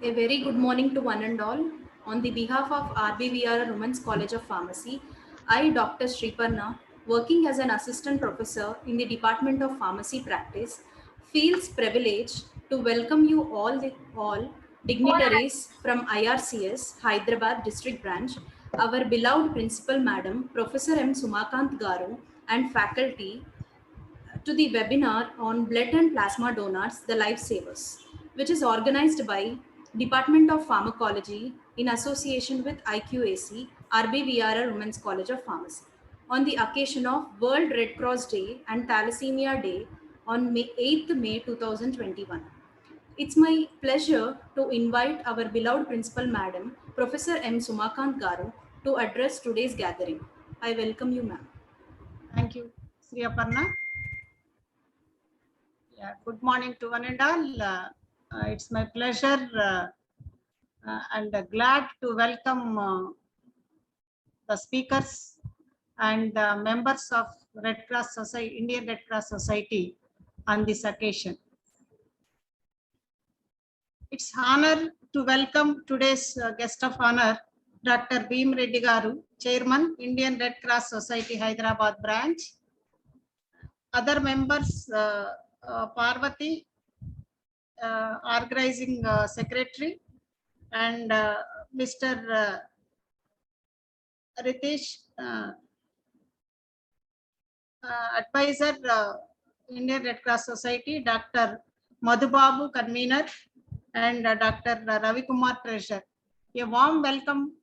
A very good morning to one and all. On the behalf of RBVR Women's College of Pharmacy, I, Dr. Sriparna, working as an assistant professor in the Department of Pharmacy Practice, feels privileged to welcome you all dignitaries from IRCS Hyderabad District Branch, our beloved Principal Madam Professor M. Sumakant Garu, and faculty to the webinar on blood and plasma donors, the lifesavers, which is organized by Department of Pharmacology in association with IQAC, RBVRR Women's College of Pharmacy, on the occasion of World Red Cross Day and Thalassemia Day on 8th May 2021. It's my pleasure to invite our beloved Principal Madam, Professor M. Sumakant Garu, to address today's gathering. I welcome you, ma'am. Thank you, Sri Aparna. Yeah, good morning to one and all. It's my pleasure and glad to welcome the speakers and the members of Red Cross Society, Indian Red Cross Society on this occasion. It's honor to welcome today's guest of honor, Dr. Bhim Reddy Garu, Chairman, Indian Red Cross Society, Hyderabad branch. Other members, Parvati, organizing secretary, and Mr. Ritesh, advisor, Indian Red Cross Society, Dr. Madhubabu, convener, and Dr. Ravi Kumar, treasurer. A warm welcome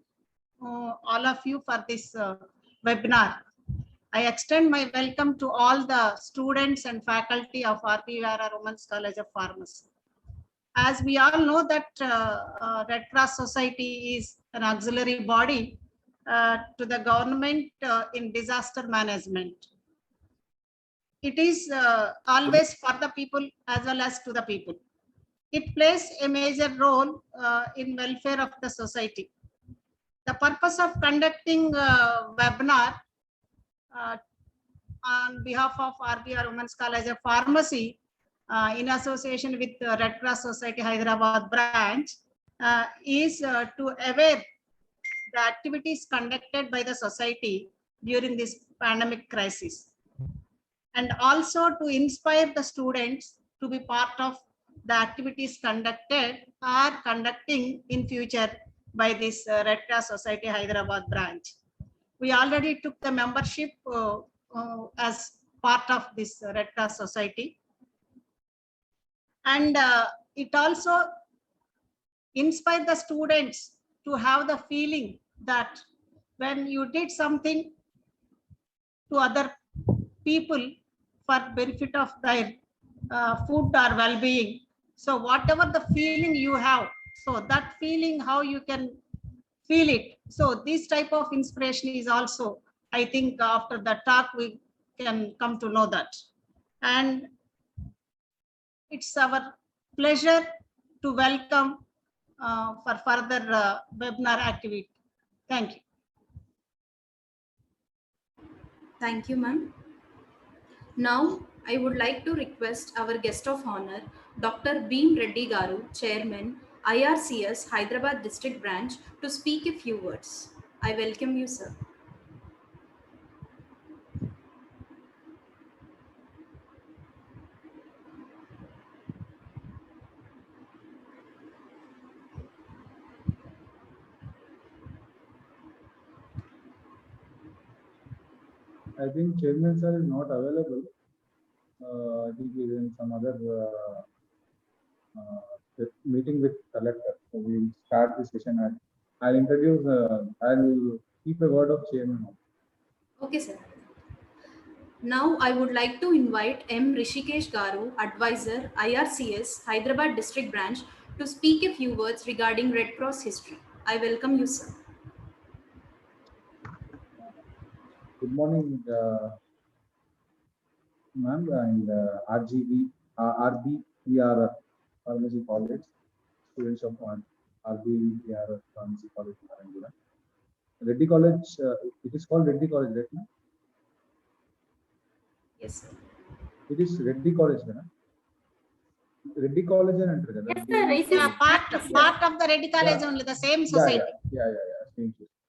all of you for this webinar. I extend my welcome to all the students and faculty of RBVRR Women's College of Pharmacy. As we all know that Red Cross Society is an auxiliary body to the government in disaster management. It is always for the people as well as to the people. It plays a major role in welfare of the society. The purpose of conducting webinar on behalf of RBVRR Women's College of Pharmacy in association with Red Cross Society Hyderabad branch is to aware the activities conducted by the society during this pandemic crisis, and also to inspire the students to be part of the activities conducted or conducting in future by this Red Cross Society Hyderabad branch. We already took the membership as part of this Red Cross Society. And it also inspired the students to have the feeling that when you did something to other people for benefit of their food or well-being, so whatever the feeling you have, so that feeling, how you can feel it. So this type of inspiration is also, I think after the talk, we can come to know that. And it's our pleasure to welcome for further webinar activity. Thank you. Thank you, ma'am. Now, I would like to request our guest of honor, Dr. Bhim Reddy Garu, Chairman, IRCS Hyderabad District Branch, to speak a few words. I welcome you, sir. I think Chairman sir is not available. I think he is in some other meeting with collector. So we'll start the session. I'll introduce. I'll keep a word of Chairman. Okay, sir. Now, I would like to invite M. Rishikesh Garu, Advisor, IRCS Hyderabad District Branch, to speak a few words regarding Red Cross history. I welcome you, sir. Good morning, ma'am, and RBVRR Pharmacy College, students of RBVRR Pharmacy College, Narangula. Reddy College, it is called Reddy College, right now? Yes, sir. It is Reddy College, right? Reddy College and enter కదా. Yes, sir. It is Yeah, part of the Reddy College only, the same society. Yeah. Same society.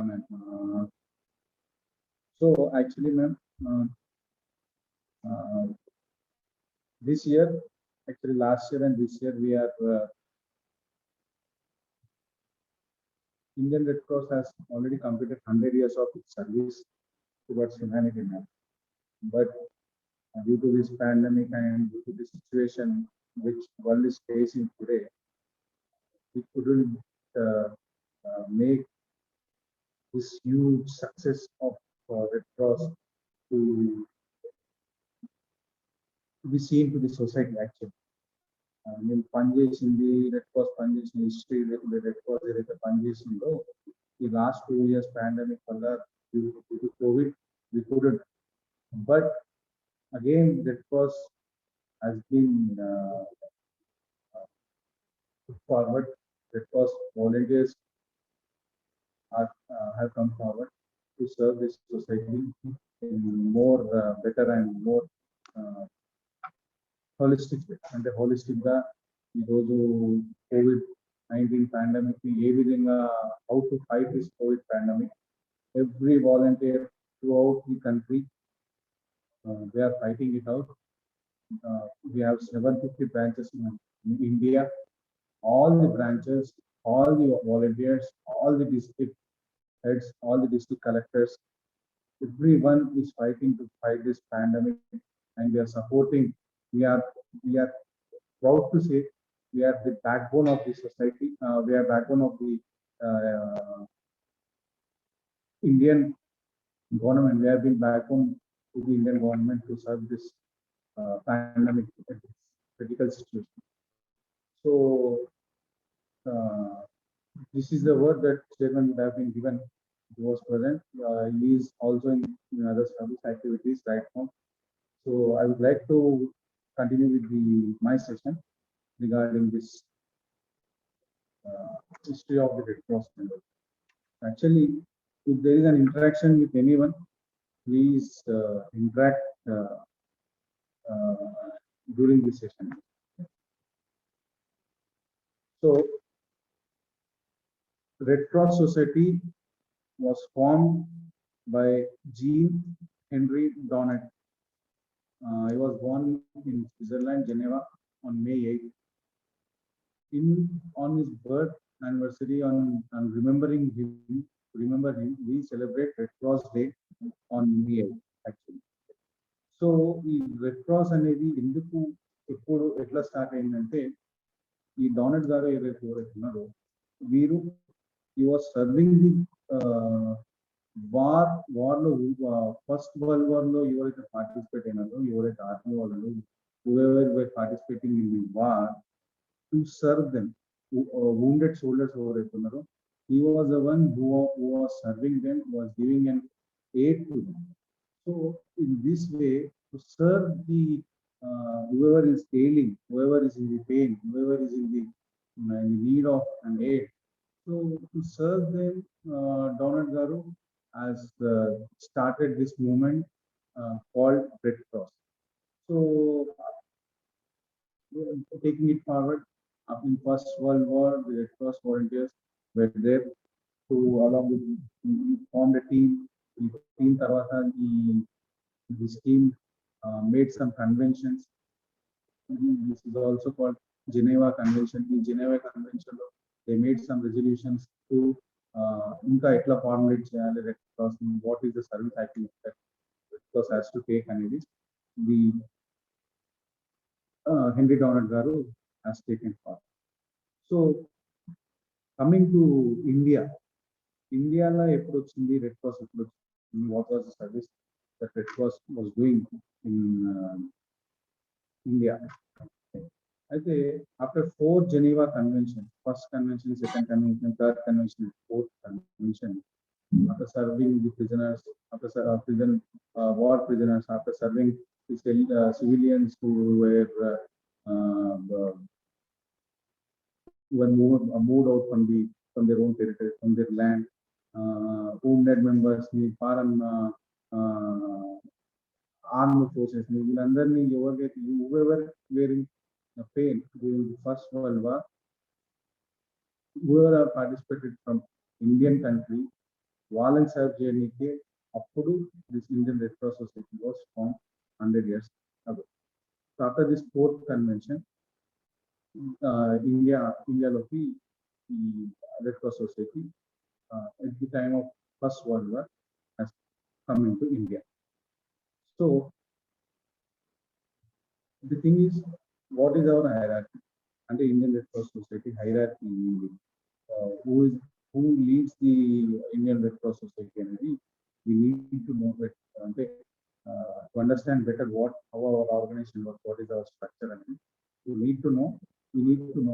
Ma'am. So actually, ma'am, this year, actually last year and this year, we are Indian Red Cross has already completed 100 years of service towards humanity now. But due to this pandemic and due to the situation which world is facing today, we couldn't make this huge success of Red Cross to be seen to the society actually. మేము పనిచేసింది Red Cross పనిచేసిన history లేకుంటే Red Cross ఏదైతే పనిచేసిందో ఈ last 2 years pandemic వల్ల Covid we couldn't but again Red Cross has been put forward. Red Cross volunteers have come forward to serve this society in more better and more holistic way. అంటే holistic గా ఈరోజు COVID-19 pandemic ని ఏ విధంగా how to fight this COVID pandemic. Every volunteer throughout the country, they are fighting it out. We have 750 branches in India. All the branches, all the volunteers, all the district heads, all the district collectors, everyone is fighting to fight this pandemic, and we are supporting. We are proud to say we are the backbone of the society. We are backbone of the Indian government. We have been backbone to the Indian government to serve this pandemic critical situation. So this is the word that chairman would have been given. He was present. He is also in other service activities right now. So I would like to continue with my session regarding this history of the Red Cross member. Actually, if there is an interaction with anyone, please interact during this session. So, Red Cross Society was formed by Jean Henry Donnet. He was born in Switzerland, Geneva, on May 8th. On his birth anniversary, on remembering him, we celebrate Red Cross Day on May 8th, actually. So, ఈ Red cross అనేది ఎందుకు ఎప్పుడు ఎట్లా start అయిందంటే ఈ donut గారు ఏదైతే ఉన్నారో వీరు he was serving the వార్లో ఫస్ట్ వరల్డ్ వార్ లో ఎవరైతే పార్టిసిపేట్ అయినారో ఎవరైతే ఆర్మీ వాళ్ళు whoever were participating in the war to serve them, wounded soldiers ఎవరైతే ఉన్నారో he was the one who was serving them, was giving an aid to them. So in this way, to serve the whoever is ailing, whoever is in the pain, whoever is in the need of an aid, so to serve them, Donald Garu has started this movement called Red Cross. So taking it forward, up in First World War, the Red Cross volunteers were there to along with formed a team. The team tarvata this team made some conventions. This is also called Geneva Convention. In Geneva Convention, they made some resolutions to ఇంకా ఎట్లా formulate చేయాలి red cross, what is the service activity that red cross has to take అనేది the Henry Dunant గారు has taken far. So coming to ఇండియాలో ఎప్పుడు వచ్చింది red cross, ఎప్పుడు వచ్చింది, what was the service that red cross was doing in India. అయితే after 4 Geneva Convention, first convention, second convention, third convention, fourth convention, after serving the prisoners, after war prisoners, after serving the civilians who were moved out from their own territory, from their land, wounded members, foreign armed forces, వీళ్ళందరినీ ఎవరైతే whoever were pain during the First World War, whoever participated from Indian country, వాళ్ళని serve చేయడానికి అప్పుడు this Indian Red Cross Society was form 100 years ago. So after this fourth convention, ఇండియాలోకి ఈ Red Cross Society at the time of First World War has come into India. So the thing is, what is our hierarchy? And the Indian Red Cross Society hierarchy, who leads the Indian Red Cross Society, and we need to know that to understand better how our organization works, what is our structure, and we need to know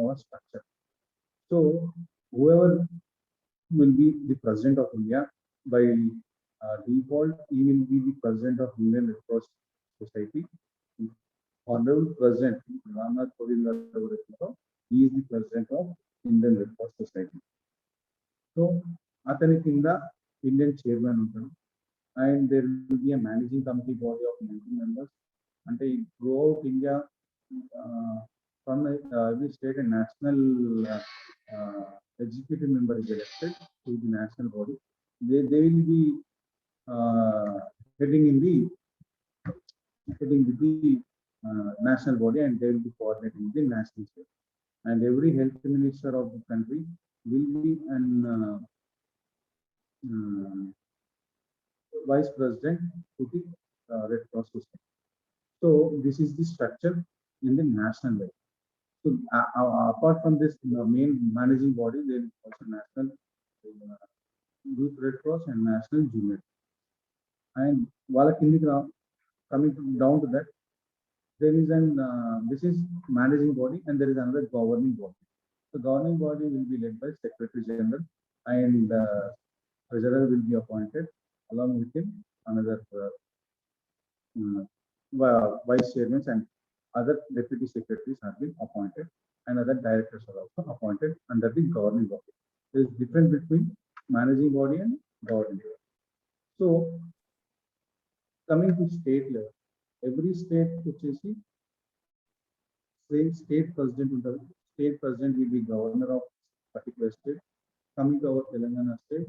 our structure. So whoever will be the president of India by default, he will be the president of Indian Red Cross Society. Honorable President Ramnath Kovind garu, he is the president of Indian Red Cross Society. So atani kinda Indian chairman untaru, and there will be a managing committee body of 19 members. Ante throughout India, from every state and national executive member is elected to the national body. They will be heading with the national body, and they will be coordinating the national state. And every health minister of the country will be an vice president to the Red Cross Society. So this is the structure in the national level. So apart from this main managing body, there is also national youth Red Cross and national junior. And coming down to that, there is this is managing body, and there is another governing body. The governing body will be led by Secretary General, and treasurer will be appointed. Along with him, another vice chairmen and other deputy secretaries have been appointed, and other directors are also appointed under the governing body. There is difference between managing body and governing body. So coming to state level, every state వచ్చేసి same state president ఉంటారు. State president will be governor of particular state. Coming to our Telangana state,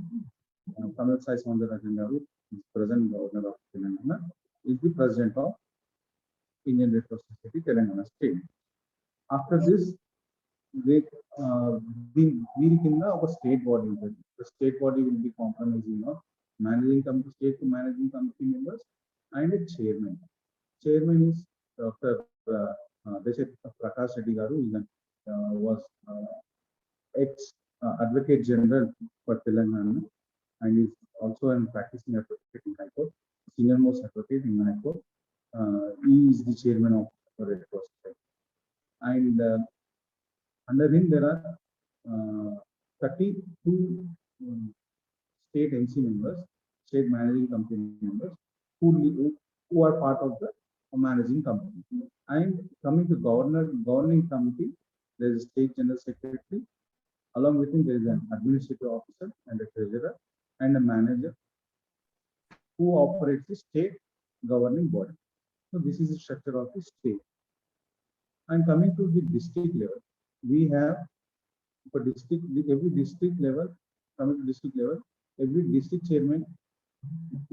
Tamil Sai Soundararajan garu is present governor of Telangana, is the president of Indian Red Cross Society Telangana state. After this, వీరి కింద ఒక state body ఉంటుంది. The state body will be comprising of managing committee, state managing committee members, and a chairman. Chairman is Dr. Deshet Prakash Reddy garu, was ex Advocate General for Telangana, and is also a practicing advocate in High Court, senior most advocate in High Court. He is the chairman of the Red Cross Society, and under him there are 32 state NC members, state managing committee members, who are part of the managing committee. And coming to governing committee, there is a state general secretary. Along with him, there is an administrative officer and a treasurer and a manager who operates the state governing body. So this is the structure of the state. And coming to the district level, we have every district level, coming to district level, every district chairman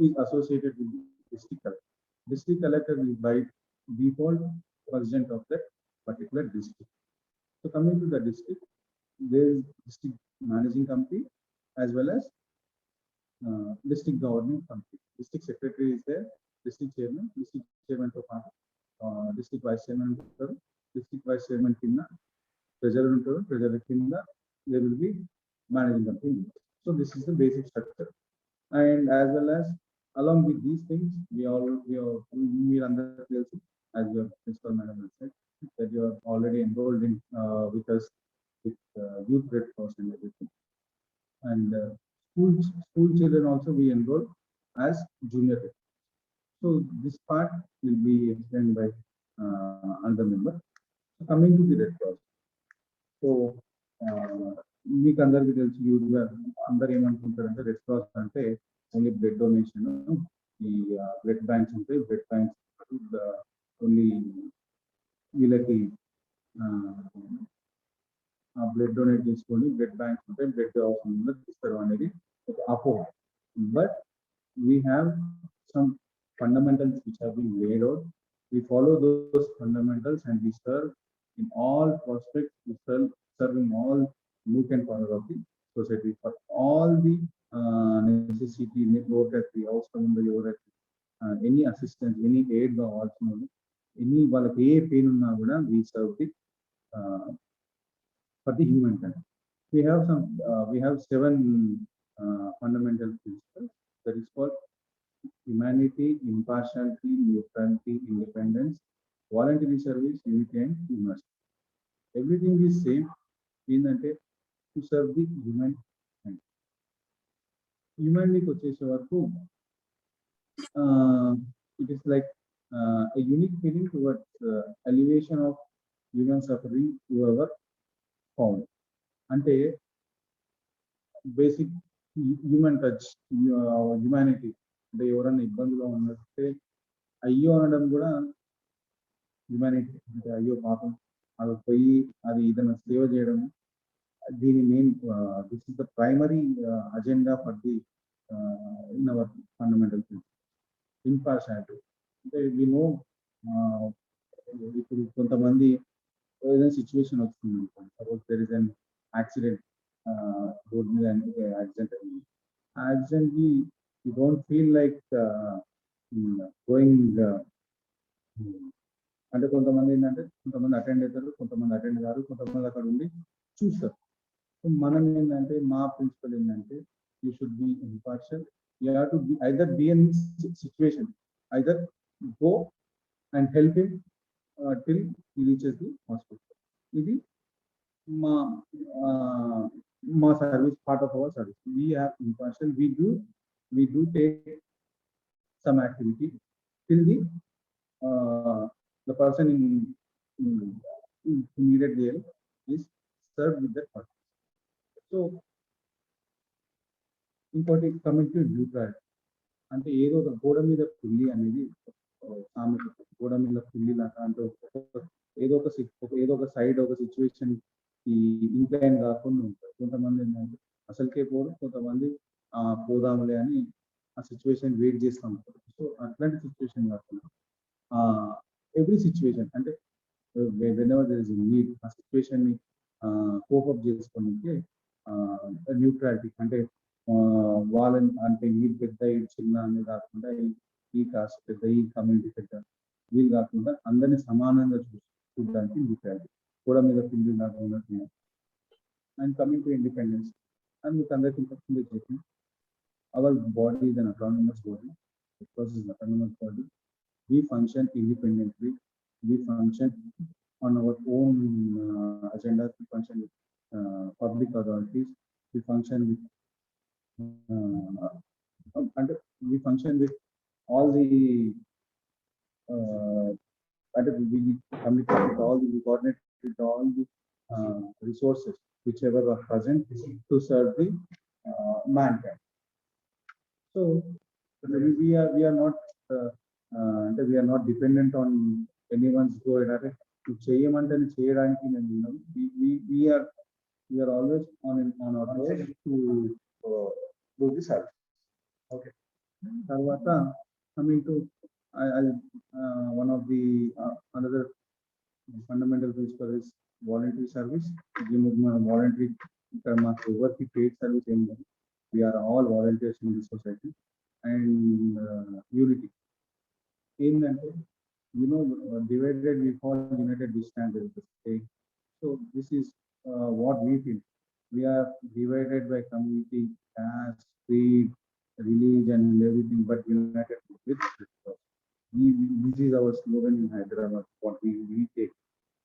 is associated with the district collector. District collector is by default president of that particular district. So coming to the district, there is district managing committee as well as district governing committee. District secretary is there, district chairman to part, district vice chairman ఉంటారు, district vice chairman కింద treasurer ఉంటారు, treasurer కింద there will be managing committee. So this is the basic structure. And as well as along with these things, we under as your principal madam said, that you are already enrolled in with us with youth Red Cross and everything. And school children also we enroll as junior Red Cross. So this part will be explained by another member. So coming to the Red Cross. So మీకు అందరికీ తెలుసు, యూజువల్గా అందరు ఏమనుకుంటారంటే red cross అంటే only blood donation, ఈ blood banks ఉంటాయి, blood banks only వీళ్ళకి బ్లడ్ డొనేట్ చేసుకొని బ్లడ్ బ్యాంక్స్ ఉంటే బ్లడ్ అవసరం ఉందో తీస్తారు అనేది ఒక అపోహ. But we have some fundamentals which have been laid out. We follow those fundamentals and we serve in all prospects. We serve in all nook and corner of the society for all the necessity, ఎవరైతే అవసరం ఉందో, ఎవరైతే any assistance, any aid కావాల్సిన వాళ్ళు, any వాళ్ళకి ఏ pain ఉన్నా కూడా we serve the for the humankind. We have 7 fundamental principles. That is called humanity, impartiality, neutrality, independence, voluntary service, unity and humanity. Everything is same in that to serve the human kind. Humanity వచ్చేసే వరకు it is like a unique feeling towards elevation of human suffering whoever found. అంటే basic human touch, humanity. అంటే ఎవరైనా ఇబ్బందిలో ఉన్నట్టే అయ్యో అనడం కూడా హ్యుమానిటీ. అంటే అయ్యో పాపం అది పోయి అది ఏదైనా సేవ చేయడం, దీని main this is the primary agenda for the in our fundamental principal. Impartiality అంటే వి నో, ఇప్పుడు కొంతమంది ఏదైనా సిచ్యువేషన్ వస్తుంది అనుకోండి, suppose there is an accident, road మీద యాక్సిడెంట్ అయింది. ఆ యాక్సిడెంట్కి you don't feel like going అంటే కొంతమంది ఏంటంటే కొంతమంది అటెండ్ అవుతారు, కొంతమంది అటెండ్ కారు, కొంతమంది అక్కడ ఉండి చూస్తారు. సో మనం ఏంటంటే మా ప్రిన్సిపల్ ఏంటంటే you should be impartial. You have to be either be in situation, either go and help him till he reaches the hospital. ఇది మా service, part of our service. We have impartial. We do take some activity till the person who needed the help is served with that person. So, important coming to neutrality. అంటే ఏదో ఒక గోడ మీద పిల్లి అనేది సామెత. గోడ మీద పిల్లి లాగా అంటే ఏదో ఒక సైడ్ ఒక సిచ్యువేషన్ ఈ ఇంక్లైన్ కాకుండా ఉంటారు. కొంతమంది ఏంటంటే అసలుకే పోరు, కొంతమంది పోదాములే అని ఆ సిచ్యువేషన్ వెయిట్ చేస్తూ ఉంటారు. సో అట్లాంటి సిచ్యువేషన్ కాకుండా ఎవ్రీ సిచ్యువేషన్ అంటే whenever there is a need, ఆ సిచ్యువేషన్ ని కోపప్ చేసుకోవడానికి న్యూట్రాలిటీ. అంటే వాళ్ళని అంటే ఈ పెద్ద ఈ చిన్న అని కాకుండా ఈ కాస్ట్ పెద్ద, ఈ కమ్యూనిటీ పెద్ద, వీళ్ళు కాకుండా అందరినీ సమానంగా చూడడానికి న్యూట్రాలిటీ. కూడా మీద పిల్లి లాగా ఉన్నట్టు. And coming to independence, and with అందరికి ఇంకొక చెప్పి our body is an autonomous body. Because it's an autonomous body, we function independently. We function on our own agendas. We function with public authorities. We function with and we function with all the we communicate with all the, we coordinate with all the resources whichever are present to serve the mankind. So we are not we are not dependent on anyone's go ahead to చేయమంటే చేయడానికి నేను we are always on our way to do this service. Okay. తర్వాత coming to one of the another fundamental principle is voluntary service. Voluntary ఇక్కడ మాకు ఎవరికి paid service ఏం లేదు. We are all volunteers in the society. And unity. ఏంటంటే divided we fall, united we stand. So this is what we feel. We are divided by community, caste, creed, religion and everything, but united with Christ. This is our slogan in Hyderabad, what we take.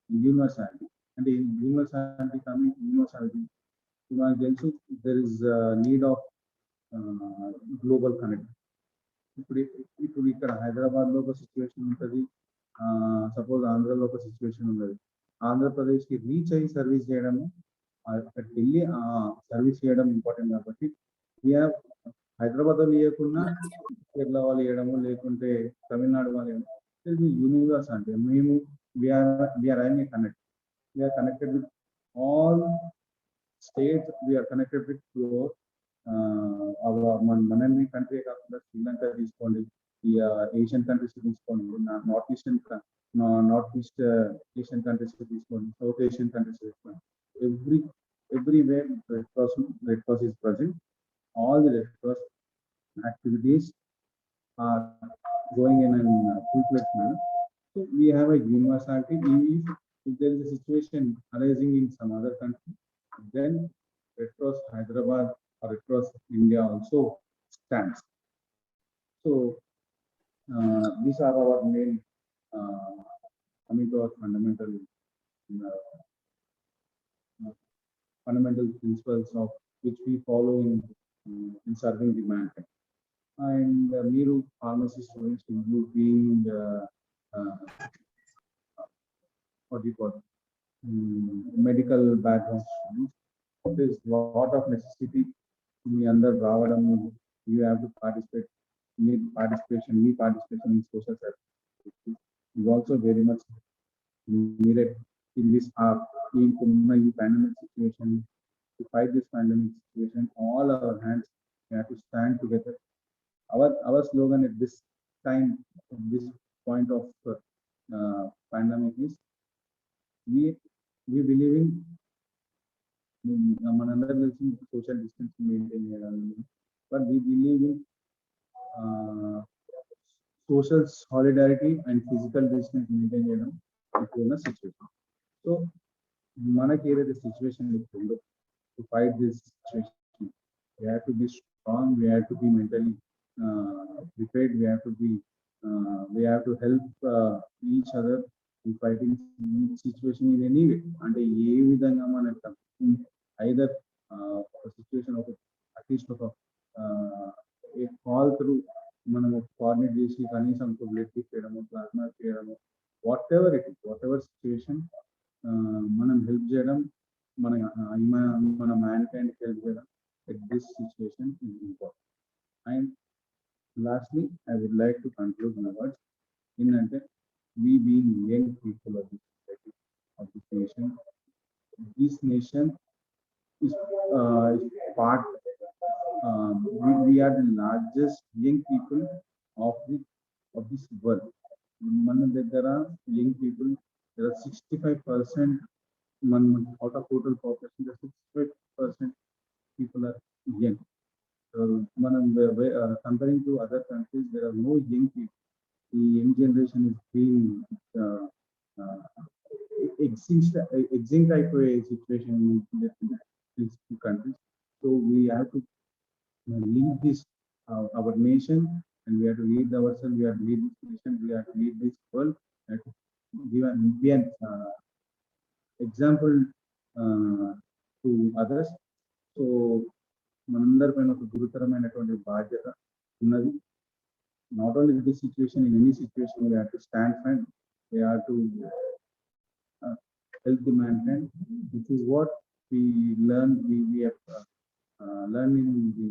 Universality. And in universality, coming universality, there is a need of global connect. ఇప్పుడు ఇక్కడ హైదరాబాద్ లో ఒక situation ఉంటుంది, suppose ఆంధ్రలో ఒక situation ఉన్నది. ఆంధ్రప్రదేశ్ కి reach అయ్యి సర్వీస్ చేయడము, అక్కడికి వెళ్ళి ఆ సర్వీస్ చేయడం ఇంపార్టెంట్. కాబట్టి హైదరాబాద్ లో ఇవ్వకుండా కేరళ వాళ్ళు ఇవ్వడము, లేకుంటే తమిళనాడు వాళ్ళు ఇవ్వడం, యూనివర్స్ అంటే మేము we are connect. We are connected with all states. We are connected with your our Manani country, Sri Lanka, the Asian countries, Northeast Asian countries, South Asian countries. Everywhere Red Cross is present. All the Red Cross activities are going in a full-fledged manner. So we have a universality. If there is a situation arising in some other country, then Red Cross Hyderabad or Red Cross India also stands. So these are our main coming to our fundamental principles of which we follow in serving the mankind. And Miru pharmacy students, you being what do you call medical background students, there's a lot of necessity me under Ravadam. You have to participate. Participation in social service is also very much needed in this in pandemic situation. To fight this pandemic situation, all our hands, we have to stand together. Our slogan at this time, at this point of pandemic is we believe in social distance maintain, but we believe in social solidarity and physical distance maintain in situation. So, the situation is to fight this situation. We have to be strong. We have to be mentally prepared. We have to be. We have to help each other in fighting each situation in any way. And either a situation of at least of a call through coordinate చేసి కనీసం blood చేయడము plasma చేయడము whatever it is, whatever situation మనం help చేయడం మన mankind help చేయడం at this situation is important. And lastly, I would like to conclude my words in that we being young people of this society, of this nation, this nation is part. We are the largest young people of this world. Young people, there are 65% out of total population. 65% people are young. So, comparing to other countries, there are no young people. The young generation is being extinct type of a situation in these two countries. So we have to lead this our nation, and we have to lead ourselves. We have to lead this nation. We have to lead this world. And be an example to others. So మనందరి పైన ఒక గురుతరమైనటువంటి బాధ్యత ఉన్నది. Not only in this situation, in any situation, we have to stand firm. We have to help the mankind. This is what we learn. We have learned in the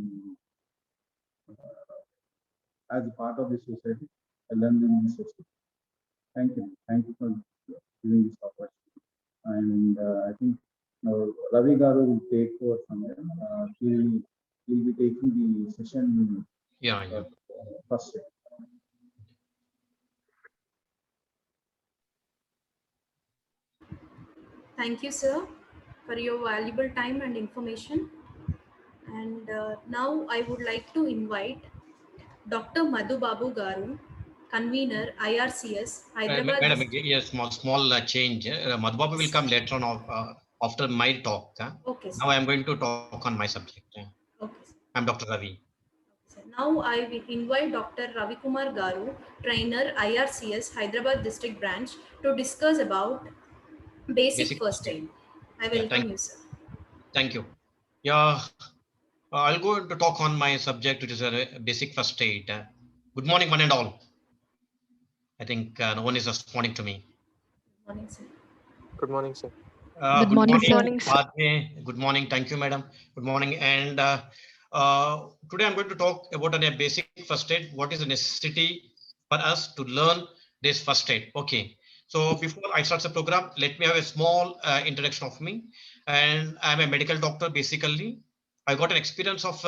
as a part of the society. I learned in the society. Thank you for giving this opportunity. And I think Ravi Garu will take over from there. He'll be taking the session. First. Thank you, sir, for your valuable time and information. And now I would like to invite Dr. Madhu Babu Garu, convener IRCS Hyderabad. Madam, yes, small change. Madhu Babu will come later on after my talk. Okay, sir. Now I am going to talk on my subject. Okay, sir. I am Dr. Ravi. Now I will invite Dr. Ravi Kumar Garu, trainer IRCS Hyderabad District Branch, to discuss about basic first aid. I welcome you, sir. Thank you. Yeah, I'll go to talk on my subject, which is a basic first aid. Good morning, one and all. I think no one is responding to me. Good morning, sir. Good morning, sir. Good morning, sir. Good morning. Thank you, madam. Good morning. And today I'm going to talk about a basic first aid. What is the necessity for us to learn this first aid? Okay. So before I start the program, let me have a small introduction of me. And I'm a medical doctor, basically. I got an experience of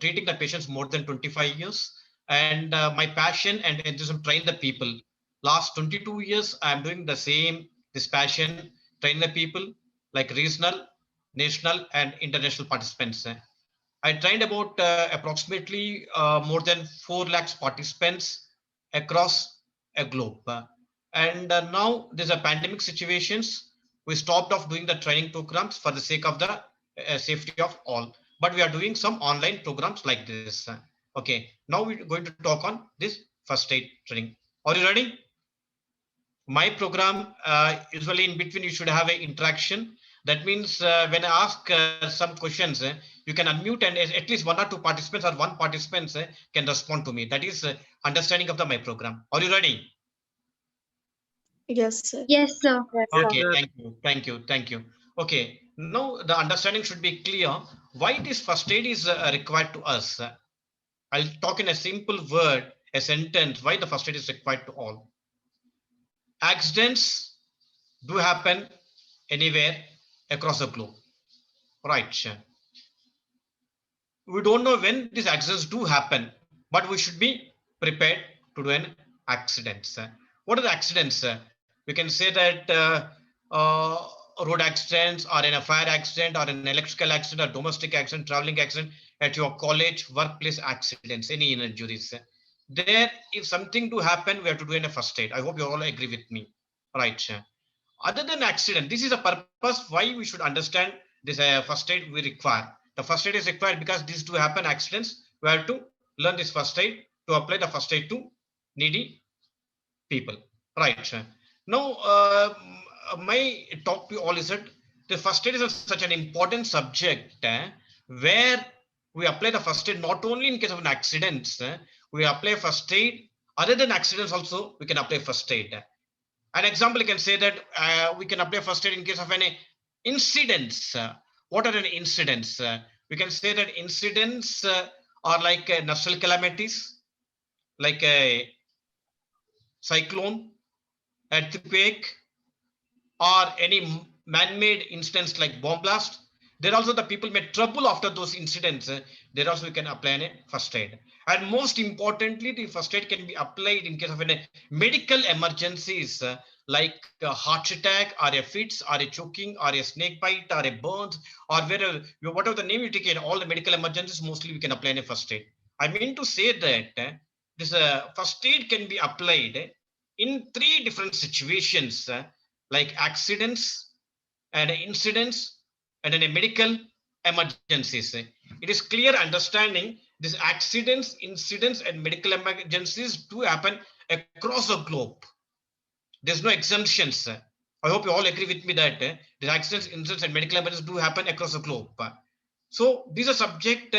treating the patients more than 25 years. And my passion and enthusiasm train the people. Last 22 years, I'm doing the same, this passion, train the people like regional, national, and international participants. I trained about approximately more than 4 lakhs participants across a globe. And now there's a pandemic situations. We stopped off doing the training programs for the sake of the safety of all. But we are doing some online programs like this. Okay, now we're going to talk on this first aid training. Are you ready? My program, usually in between you should have an interaction. That means when I ask some questions, you can unmute and at least 1 or 2 participants or 1 participant can respond to me. That is understanding of my program. Are you ready? Yes, sir. Yes, sir. Okay, thank you. Okay, now the understanding should be clear. Why this first aid is required to us? I'll talk in a simple word, a sentence, why the first aid is required to all. Accidents do happen anywhere across the globe, right? We don't know when these accidents do happen, but we should be prepared to do an accident. What are the accidents? We can say that road accidents or in a fire accident or an electrical accident or domestic accident, traveling accident, at your college, workplace accidents, any injuries. There, if something do happen, we have to do in a first aid. I hope you all agree with me, right? Other than accident, this is a purpose why we should understand this first aid we require. The first aid is required because these do happen accidents. We have to learn this first aid to apply the first aid to needy people, right? Now, my talk to you all is that the first aid is such an important subject where we apply the first aid not only in case of an accident, we apply first aid. Other than accidents also, we can apply first aid. An example, you can say that we can apply first aid in case of any incidents. What are any incidents? We can say that incidents are like natural calamities, like a cyclone, earthquake, or any man-made incidents like bomb blast. There also the people made trouble after those incidents. There also we can apply a first aid. And most importantly, the first aid can be applied in case of any medical emergencies like a heart attack or a fits or a choking or a snake bite or a burns or whatever the name you take in all the medical emergencies, mostly we can apply a first aid. I mean to say that this first aid can be applied in 3 different situations like accidents and incidents and in a medical emergencies. It is clear understanding these accidents, incidents, and medical emergencies do happen across the globe. There's no exemptions. I hope you all agree with me that the accidents, incidents, and medical emergencies do happen across the globe. So these are subject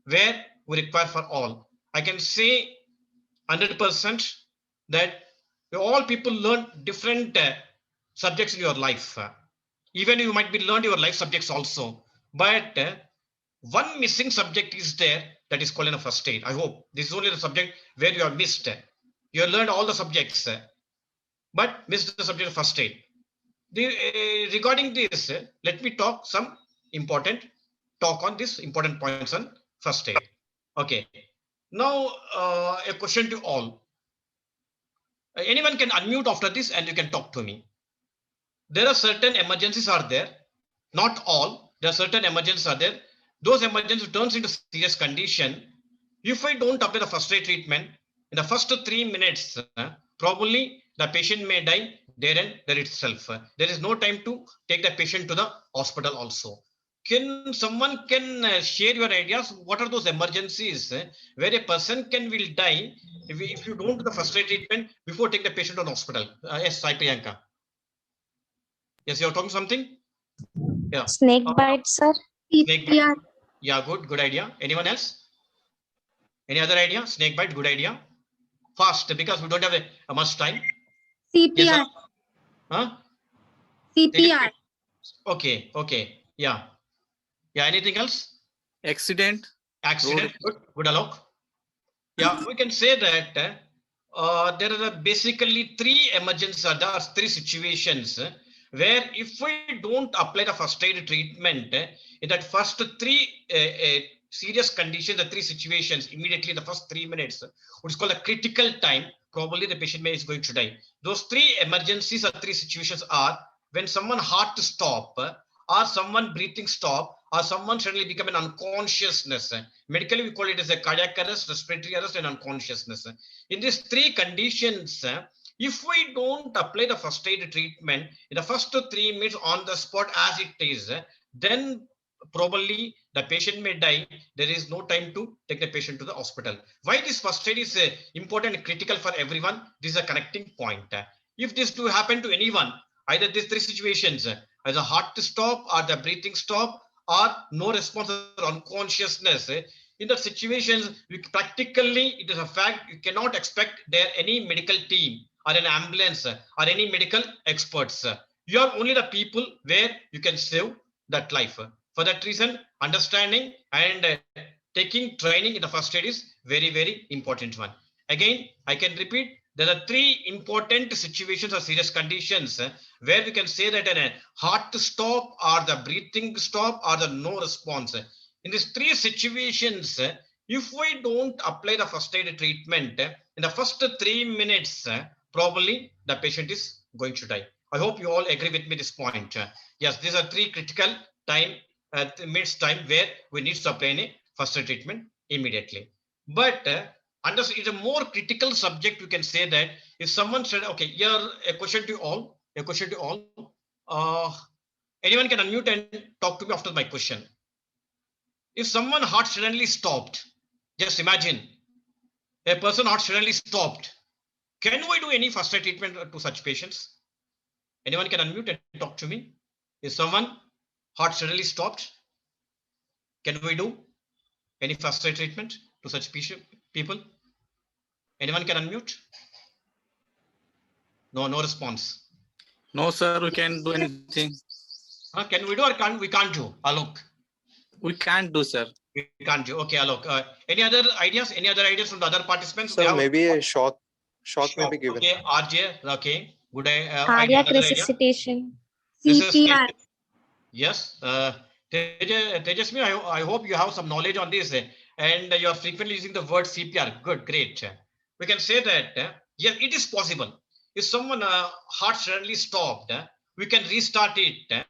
where we require for all. I can say 100% that all people learn different subjects in your life. Even you might be learned your life subjects also, but one missing subject is there, that is called in a first aid. I hope this is only the subject where you are missed. You have learned all the subjects, but missed the subject of first aid. Regarding this, let me talk some important talk on this important points on first aid. Okay. Now a question to all. Anyone can unmute after this and you can talk to me. There are certain emergencies are there, not all. There are certain emergencies are there. Those emergencies turns into serious condition. If I don't apply the first aid treatment in the first 3 minutes, probably the patient may die there and there itself. There is no time to take the patient to the hospital also. Can someone share your ideas? What are those emergencies where a person will die if you don't do the first aid treatment before taking the patient to the hospital? Yes, Sai Priyanka. Yes, you're talking something? Yeah. Snake bite, sir. Snake bite. Yeah, good idea. Anyone else? Any other idea? Snake bite, good idea. Fast, because we don't have a much time. CPR. Yes, huh? CPR. Okay. Yeah. Anything else? Accident. Accident. Good along. Yeah, we can say that there are basically three emergencies, there are three situations where if we don't apply the first aid treatment in that first three serious conditions, the three situations immediately in the first 3 minutes, which is called a critical time, probably the patient is going to die. Those three emergencies or three situations are when someone heart stop, or someone breathing stop, or someone suddenly become an unconsciousness. Medically, we call it as a cardiac arrest, respiratory arrest, and unconsciousness. In these three conditions, if we don't apply the first aid treatment in the first 3 minutes on the spot as it is, then probably the patient may die. There is no time to take the patient to the hospital. Why this first aid is important and critical for everyone? This is a connecting point. If this do happen to anyone, either these three situations, either heart to stop or the breathing stop or no response or unconsciousness, in the situations, practically it is a fact you cannot expect there any medical team or an ambulance or any medical experts. You are only the people where you can save that life. For that reason, understanding and taking training in the first aid is very, very important one. Again, I can repeat, there are three important situations or serious conditions where we can say that a heart stop or the breathing stop or the no response. In these three situations, if we don't apply the first aid treatment in the first 3 minutes, probably the patient is going to die. I hope you all agree with me this point. Yes, these are three critical time minutes time where we need to apply a first aid treatment immediately. But under it's a more critical subject, we can say that if someone said, okay, here a question to all, anyone can unmute and talk to me after my question. If someone heart suddenly stopped, just imagine a person heart suddenly stopped. Can we do any first aid treatment to such patients? Anyone can unmute and talk to me. If someone heart suddenly stopped, can we do any first aid treatment to such people? Anyone can unmute? No response. No, sir, we can't do anything. Can we do or can't we can't do? Alok. We can't do, sir. We can't do. Okay, Alok. Any other ideas? Any other ideas from the other participants? So maybe a shock may be given. Okay, RJ. Okay, good. Cardiac Idea. resuscitation. CPR. Yes. Tejasmi, I hope you have some knowledge on this and you are frequently using the word CPR. Good, great. We can say that, yeah, it is possible. If someone heart suddenly stopped, we can restart it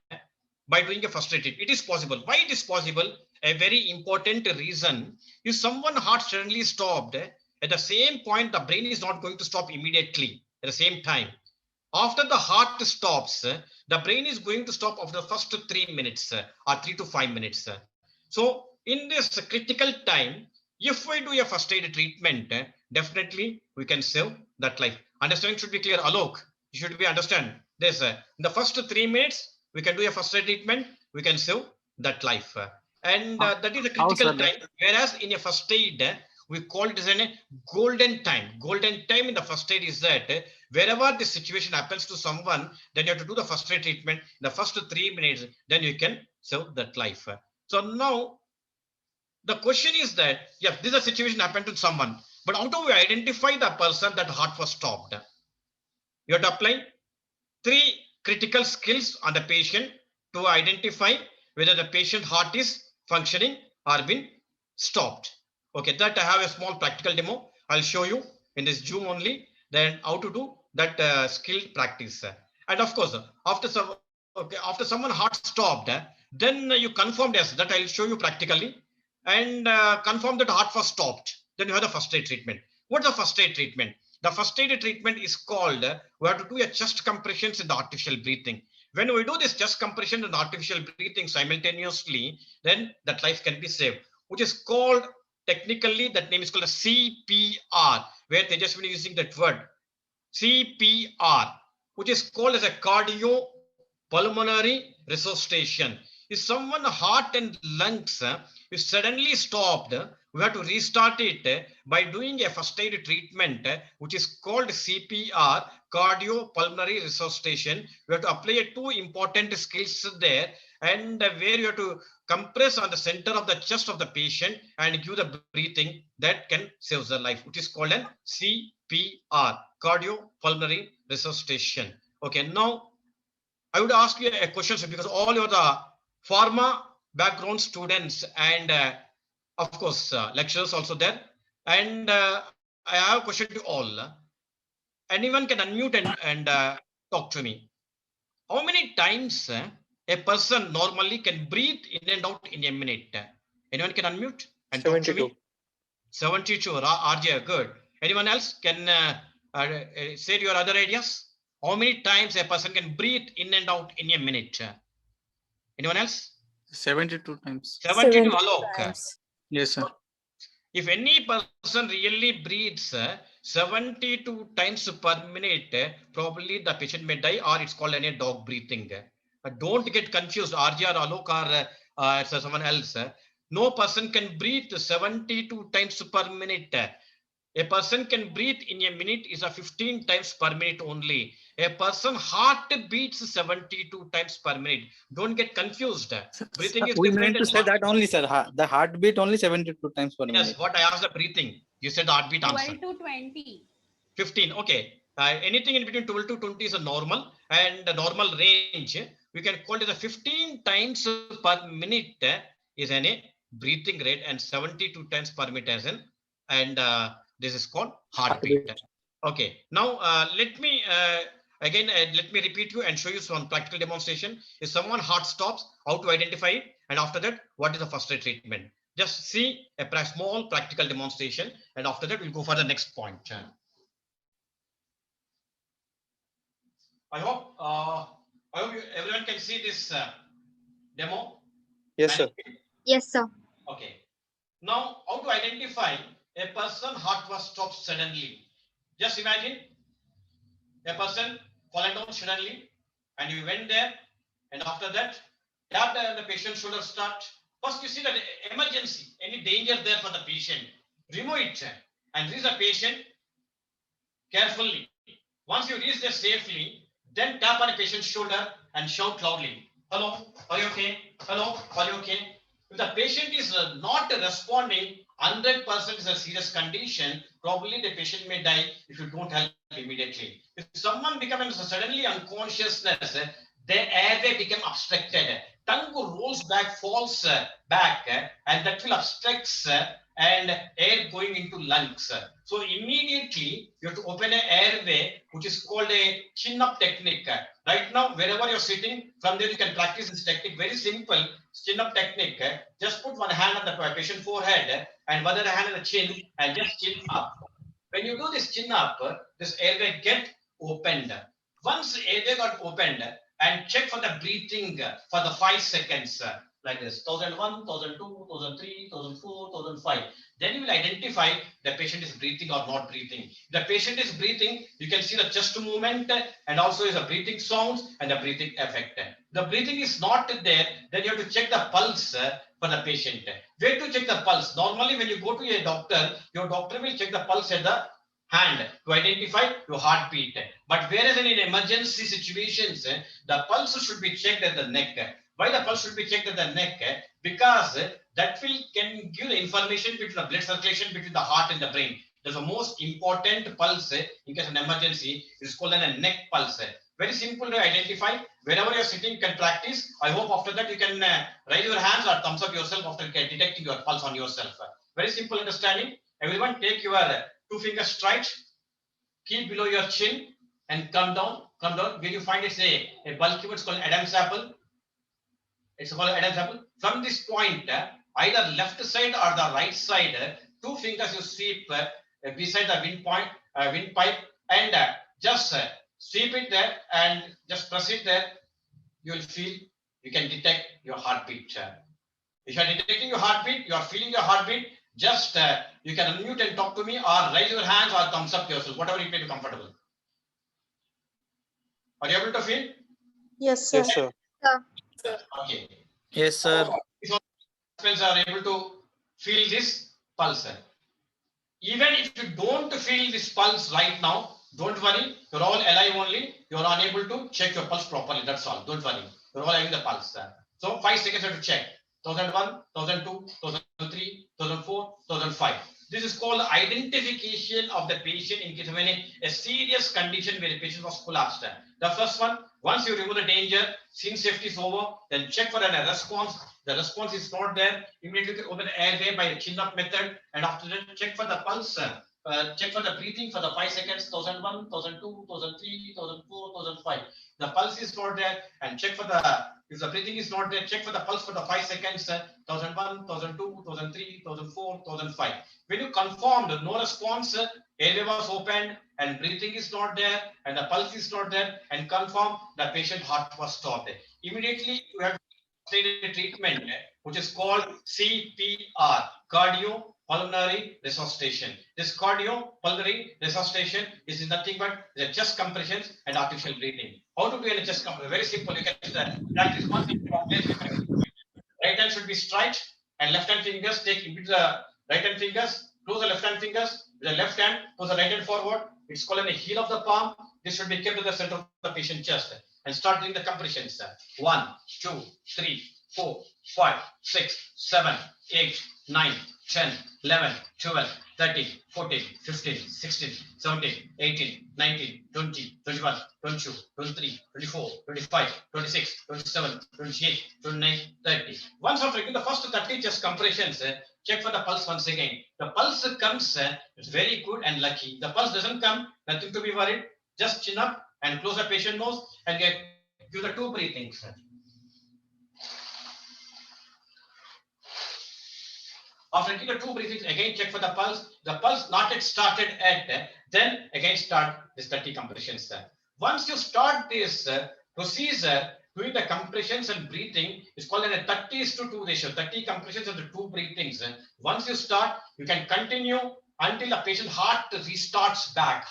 by doing a first aid. It is possible. Why it is possible? A very important reason. If someone heart suddenly stopped, at the same point, the brain is not going to stop immediately at the same time. After the heart stops, the brain is going to stop after the first 3 minutes or 3 to 5 minutes. So in this critical time, if we do a first aid treatment, definitely we can save that life. Understanding should be clear. Alok, you should be understand this. In the first 3 minutes, we can do a first aid treatment, we can save that life. And that is a critical time. Whereas in a first aid, we call it as a golden time. Golden time in the first aid is that wherever the situation happens to someone, then you have to do the first aid treatment in the first 3 minutes, then you can save that life. So now the question is that, yeah, this is a situation happened to someone, but how do we identify the person that heart was stopped? You have to apply 3 critical skills on the patient to identify whether the patient heart is functioning or been stopped. Okay, that I have a small practical demo. I'll show you in this Zoom only, then how to do that skill practice. And of course, after someone heart stopped, then you confirm yes, that I'll show you practically, and confirm that heart was stopped. Then you have the first aid treatment. What's the first aid treatment? The first aid treatment is called, we have to do a chest compressions and artificial breathing. When we do this chest compression and artificial breathing simultaneously, then that life can be saved, which is called, technically that name is called a CPR, where they just been using that word CPR, which is called as a cardiopulmonary resuscitation. If someone heart and lungs is suddenly stopped, we have to restart it by doing a first aid treatment, which is called CPR, cardiopulmonary resuscitation. We have to apply 2 important skills there. and where you have to compress on the center of the chest of the patient and give the breathing that can save the life. It is called an CPR, cardiopulmonary resuscitation. Okay, now I would ask you a question because all you are the pharma background students and of course lecturers also there, and I have a question to all. Anyone can unmute and talk to me. How many times a person normally can breathe in and out in a minute? Anyone can unmute and talk to 72. me? 72. RJ, good. Anyone else can say your other ideas? How many times a person can breathe in and out in a minute? Anyone else? 72 times. 72. Alok. Yes, sir. If any person really breathes 72 times per minute, probably the patient may die, or it's called any dog breathing. Don't get confused, RJ or Alok or someone else. No person can breathe 72 times per minute. A person can breathe in a minute is a 15 times per minute only. A person heart beats 72 times per minute. Don't get confused. Breathing is We different meant to and say that only, sir. The heartbeat only 72 times per yes, minute. what I asked the breathing. You said the heartbeat answer. 12 to 20. 15. Okay. Anything in between 12 to 20 is a normal, and the normal range we can call it a 15 times per minute is a breathing rate, and 72 times per minute as an, and this is called heartbeat. Okay. Now let me again let me repeat you and show you some practical demonstration. If someone heart stops, how to identify it, and after that, what is the first aid treatment? Just see a small practical demonstration, and after that we'll go for the next point. I hope everyone can see this demo. Yes, sir. Yes, sir. Okay. Now, how to identify a person heart was stopped suddenly? Just imagine a person fallen down suddenly, and you went there, and after that, tapped the patient's shoulder start. First, you see that emergency, any danger there for the patient, remove it and reach the patient carefully. Once you reach there safely, then tap on a patient's shoulder and shout loudly, "Hello, are you okay? Hello, are you okay?" If the patient is not responding, 100% is a serious condition. Probably the patient may die if you don't help immediately. If someone becomes suddenly unconsciousness, the airway become obstructed. Tongue rolls back, falls back, and that will obstructs and air going into lungs. So immediately you have to open an airway, which is called a chin up technique. Right now, wherever you're sitting, from there you can practice this technique. Very simple chin up technique. Just put one hand on the patient forehead and one other hand on the chin and just chin up. When you do this chin up, this airway get opened. Once the airway got opened, and check for the breathing for the 5 seconds like this, 1001, 1002, 1003, 1004, 1005. Then you will identify the patient is breathing or not breathing. If the patient is breathing, you can see the chest movement and also is a breathing sounds and the breathing effect. The breathing is not there, then you have to check the pulse for the patient. Where to check the pulse? Normally when you go to a doctor, your doctor will check the pulse at the hand to identify your heartbeat. But whereas in emergency situations, the pulse should be checked at the neck. Why the pulse should be checked at the neck? Because that can give the information between the blood circulation between the heart and the brain. That's the most important pulse in case of an emergency. It is called a neck pulse. Very simple to identify. Wherever you're sitting, you can practice. I hope after that you can raise your hands or thumbs up yourself after detecting your pulse on yourself. Very simple understanding. Everyone take your 2 fingers straight, keep below your chin and come down. Where you find it's a bulky word, it's called Adam's apple. It's called Adam's apple. From this point, either left side or the right side, 2 fingers you sweep beside the windpipe and just sweep it there and just press it there. You will feel, you can detect your heartbeat. If you are detecting your heartbeat, you are feeling your heartbeat, just you can unmute and talk to me or raise your hands or thumbs up yourself, whatever you may be comfortable. Are you able to feel? Yes, sir. Yes, sir. Okay. Yes, sir. If participants are able to feel this pulse. Even if you don't feel this pulse right now, don't worry. You're all alive only. You're unable to check your pulse properly. That's all. Don't worry. You're all having the pulse. So 5 seconds you have to check. 1001, 1002, 1003, 1004, 1005. This is called identification of the patient in case of a serious condition where the patient was collapsed. The first one, once you remove the danger, scene safety is over, then check for a response. The response is not there. Immediately open the airway by the chin up method, and after that, check for the pulse. Check for the breathing for the 5 seconds, 1001, 1002, 1003, 1004, 1005. The pulse is not there, and check for the, if the breathing is not there, check for the pulse for the 5 seconds, 1001, 1002, 1003, 1004, 1005. When you confirmed no response, airway was opened and breathing is not there and the pulse is not there, and confirm the patient heart was stopped. Immediately you have a treatment which is called CPR, cardiopulmonary resuscitation. This cardiopulmonary resuscitation is nothing but the chest compressions and artificial breathing. How to do a chest compression? Very simple. You can do that. That is one thing. Right hand should be straight and left hand fingers take into the right hand fingers, close the left hand fingers with the left hand, close the right hand forward. It's called in the heel of the palm. This should be kept to the center of the patient chest and start doing the compressions. 1, 2, 3, 4, 5, 6, 7, 8, 9, 10, 11, 12, 13, 14, 15, 16, 17, 18, 19, 20, 21, 22, 23, 24, 25, 26, 27, 28, 29, 30. Once after doing the first 30 chest compressions, check for the pulse once again. The pulse comes, it's very good and lucky. The pulse doesn't come, nothing to be worried. Just chin up and close the patient nose and give the 2 breathings. After taking the 2 breathings, again check for the pulse. The pulse not yet started at, then again start this 30 compressions. Once you start this procedure, doing the compressions and breathing is called in a 30:2 ratio, 30 compressions and the 2 breathings. Once you start, you can continue until the patient heart restarts back.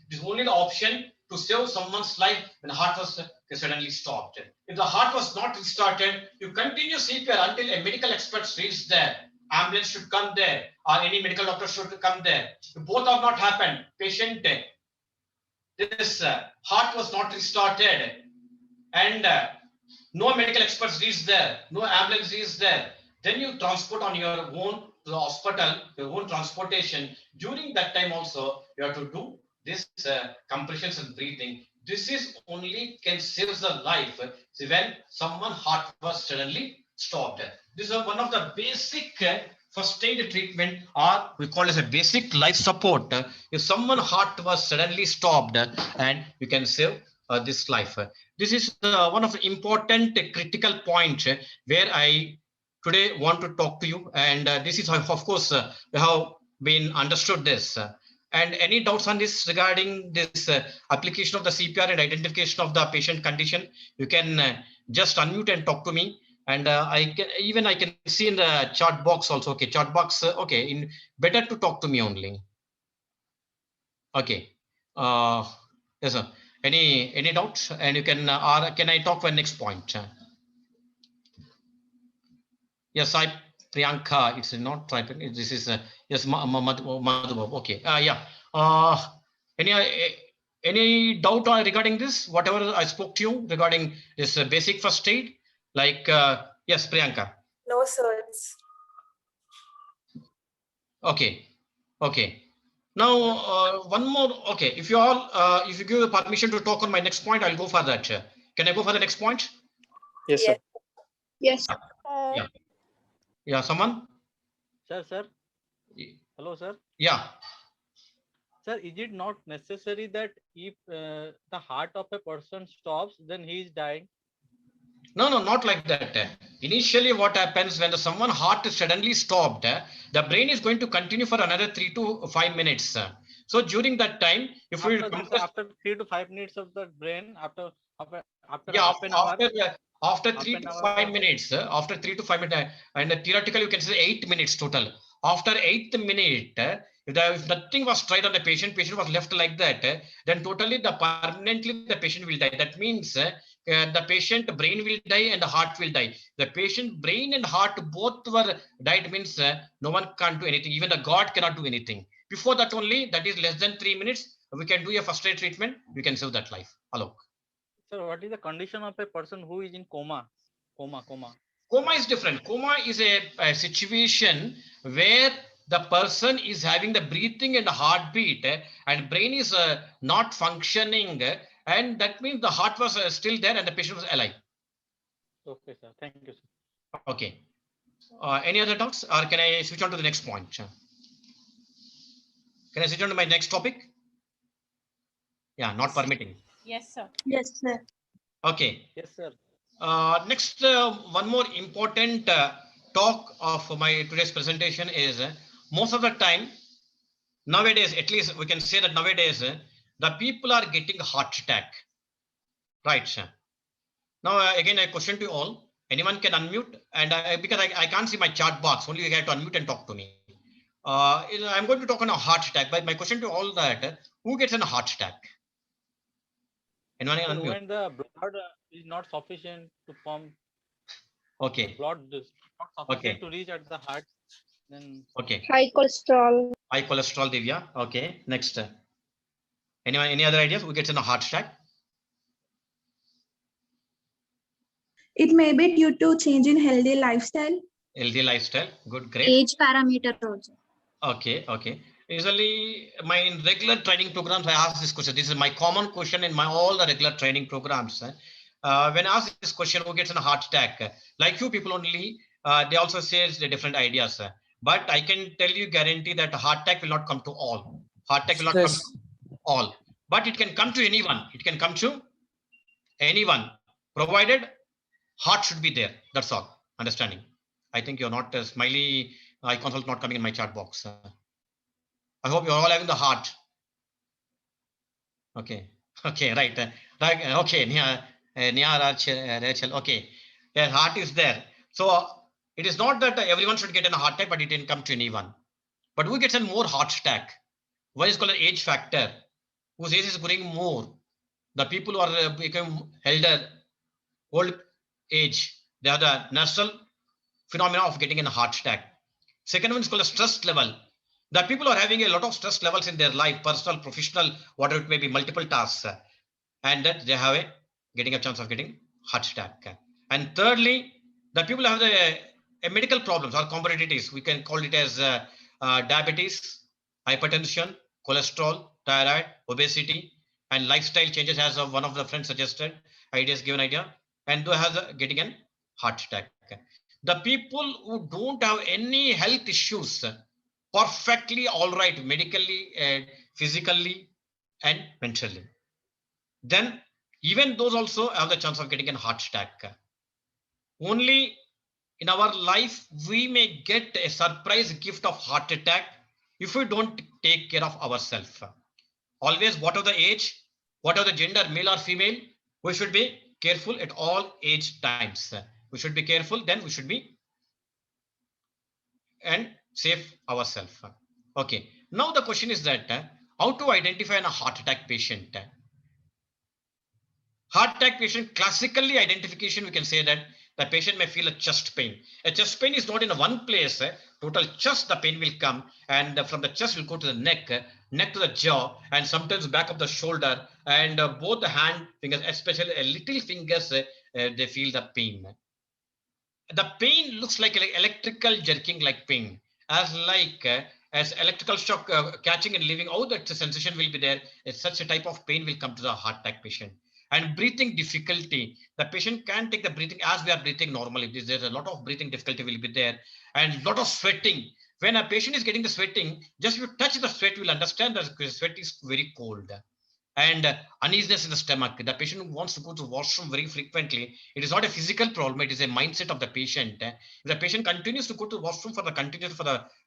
It is only the option to save someone's life when the heart was suddenly stopped. If the heart was not restarted, you continue CPR until a medical expert reaches there. Ambulance should come there, or any medical doctor should come there. If both have not happened, patient, this heart was not restarted, and no medical experts reach there, no ambulance is there, then you transport on your own to the hospital, your own transportation. During that time also, you have to do this compressions and breathing. This is only can save the life when someone heart was suddenly stopped. This is one of the basic first aid treatment, or we call it a basic life support. If someone heart was suddenly stopped, and you can save this life. This is one of the important critical points where I today want to talk to you. And this is, of course, we have been understood this. And any doubts on this regarding this application of the CPR and identification of the patient condition, you can just unmute and talk to me. And I can see in the chat box also. Okay, chat box. Okay, better to talk to me only. Okay. Yes, sir. Any doubts? And you can or can I talk for next point? Yes, Priyanka. It's not typing. This is yes, Madhubab. Okay. Yeah. Any doubt regarding this? Whatever I spoke to you regarding this basic first aid, like yes, Priyanka. No, sir. Okay. Okay. Now, one more. Okay, if you all, if you give permission to talk on my next point, I'll go for that. Can I go for the next point? Yes, sir. Yes. Yeah. Yeah. Someone? Sir. Hello, sir. Yeah. Sir, is it not necessary that if the heart of a person stops, then he is dying? No, not like that. Initially, what happens when someone heart is suddenly stopped, the brain is going to continue for another 3 to 5 minutes. So during that time, if we after 3 to 5 minutes of the brain, after yeah, half an hour, after 3 to 5 minutes, after 3 to 5 minutes, and theoretically you can say 8 minutes total. After 8th minute, if nothing was tried on the patient was left like that, then totally permanently the patient will die. That means the patient brain will die and the heart will die. The patient brain and heart both were died means no one can't do anything. Even the God cannot do anything. Before that only, that is less than 3 minutes, we can do a first aid treatment. We can save that life. Alok. Sir, what is the condition of a person who is in coma? Coma. Coma is different. Coma is a situation where the person is having the breathing and the heartbeat and brain is not functioning and that means the heart was still there and the patient was alive. Okay, sir. Thank you, sir. Okay. Any other doubts or can I switch on to the next point? Can I switch on to my next topic? Yeah, not permitting. Yes, sir. Yes, sir. Okay. Yes, sir. Next, one more important talk of my today's presentation is most of the time nowadays, at least we can say that nowadays the people are getting heart attack. Right, sir. Now, again, a question to you all. Anyone can unmute and because I can't see my chat box, only you have to unmute and talk to me. I'm going to talk on a heart attack, but my question to all that, who gets a heart attack? Anyone can Sir, unmute? when the blood is not sufficient to pump, Okay, blood is not Okay. sufficient to reach at the heart, then okay. High cholesterol. High cholesterol, Divya. Okay, next. Anyone, any other ideas? Who gets in a heart attack? It may be due to change in healthy lifestyle. Healthy lifestyle. Good, great. Age parameter also. Okay, okay. Usually, my in regular training programs, I ask this question. This is my common question in my all the regular training programs. When I ask this question, who gets in a heart attack? Like you people only, they also say the different ideas. But I can tell you, guarantee that a heart attack will not come to all. Heart attack will not come to all. But it can come to anyone. It can come to anyone, provided heart should be there. That's all. Understanding. I think you're not smiley icons also not coming in my chat box. I hope you're all having the heart. Okay. Okay. Right. Right. Okay. Nia, Rachel. Okay. Yeah, heart is there. So it is not that everyone should get a heart attack, but it can come to anyone. But who gets a more heart attack? One is called an age factor. Whose age is growing more. The people who are become elder, old age, they have the natural phenomena of getting a heart attack. Second one is called a stress level. The people are having a lot of stress levels in their life, personal, professional, whatever it may be, multiple tasks, and that they have getting a chance of getting heart attack. And thirdly, the people have a medical problems or comorbidities. We can call it as diabetes, hypertension, cholesterol, thyroid, obesity, and lifestyle changes, as one of the friends suggested. Ideas, given idea, and they have getting a heart attack. The people who don't have any health issues, perfectly all right, medically, physically, and mentally, then even those also have the chance of getting a heart attack. Only in our life, we may get a surprise gift of heart attack if we don't take care of ourselves. Always, whatever the age, whatever the gender, male or female, we should be careful at all age times. We should be careful, then we should be and save ourselves. Okay. Now the question is that how to identify a heart attack patient? Heart attack patient, classically identification, we can say that the patient may feel a chest pain. A chest pain is not in one place. Total chest, the pain will come, and from the chest will go to the neck, neck to the jaw, and sometimes back of the shoulder, and both the hand fingers, especially little fingers, they feel the pain. The pain looks like electrical jerking like pain, as electrical shock catching and leaving. Oh, that sensation will be there. Such a type of pain will come to the heart attack patient. And breathing difficulty, the patient can't take the breathing as we are breathing normally. There's a lot of breathing difficulty will be there, and a lot of sweating. When a patient is getting the sweating, just you touch the sweat, you will understand that the sweat is very cold. And uneasiness in the stomach. The patient wants to go to washroom very frequently. It is not a physical problem. It is a mindset of the patient. If the patient continues to go to washroom for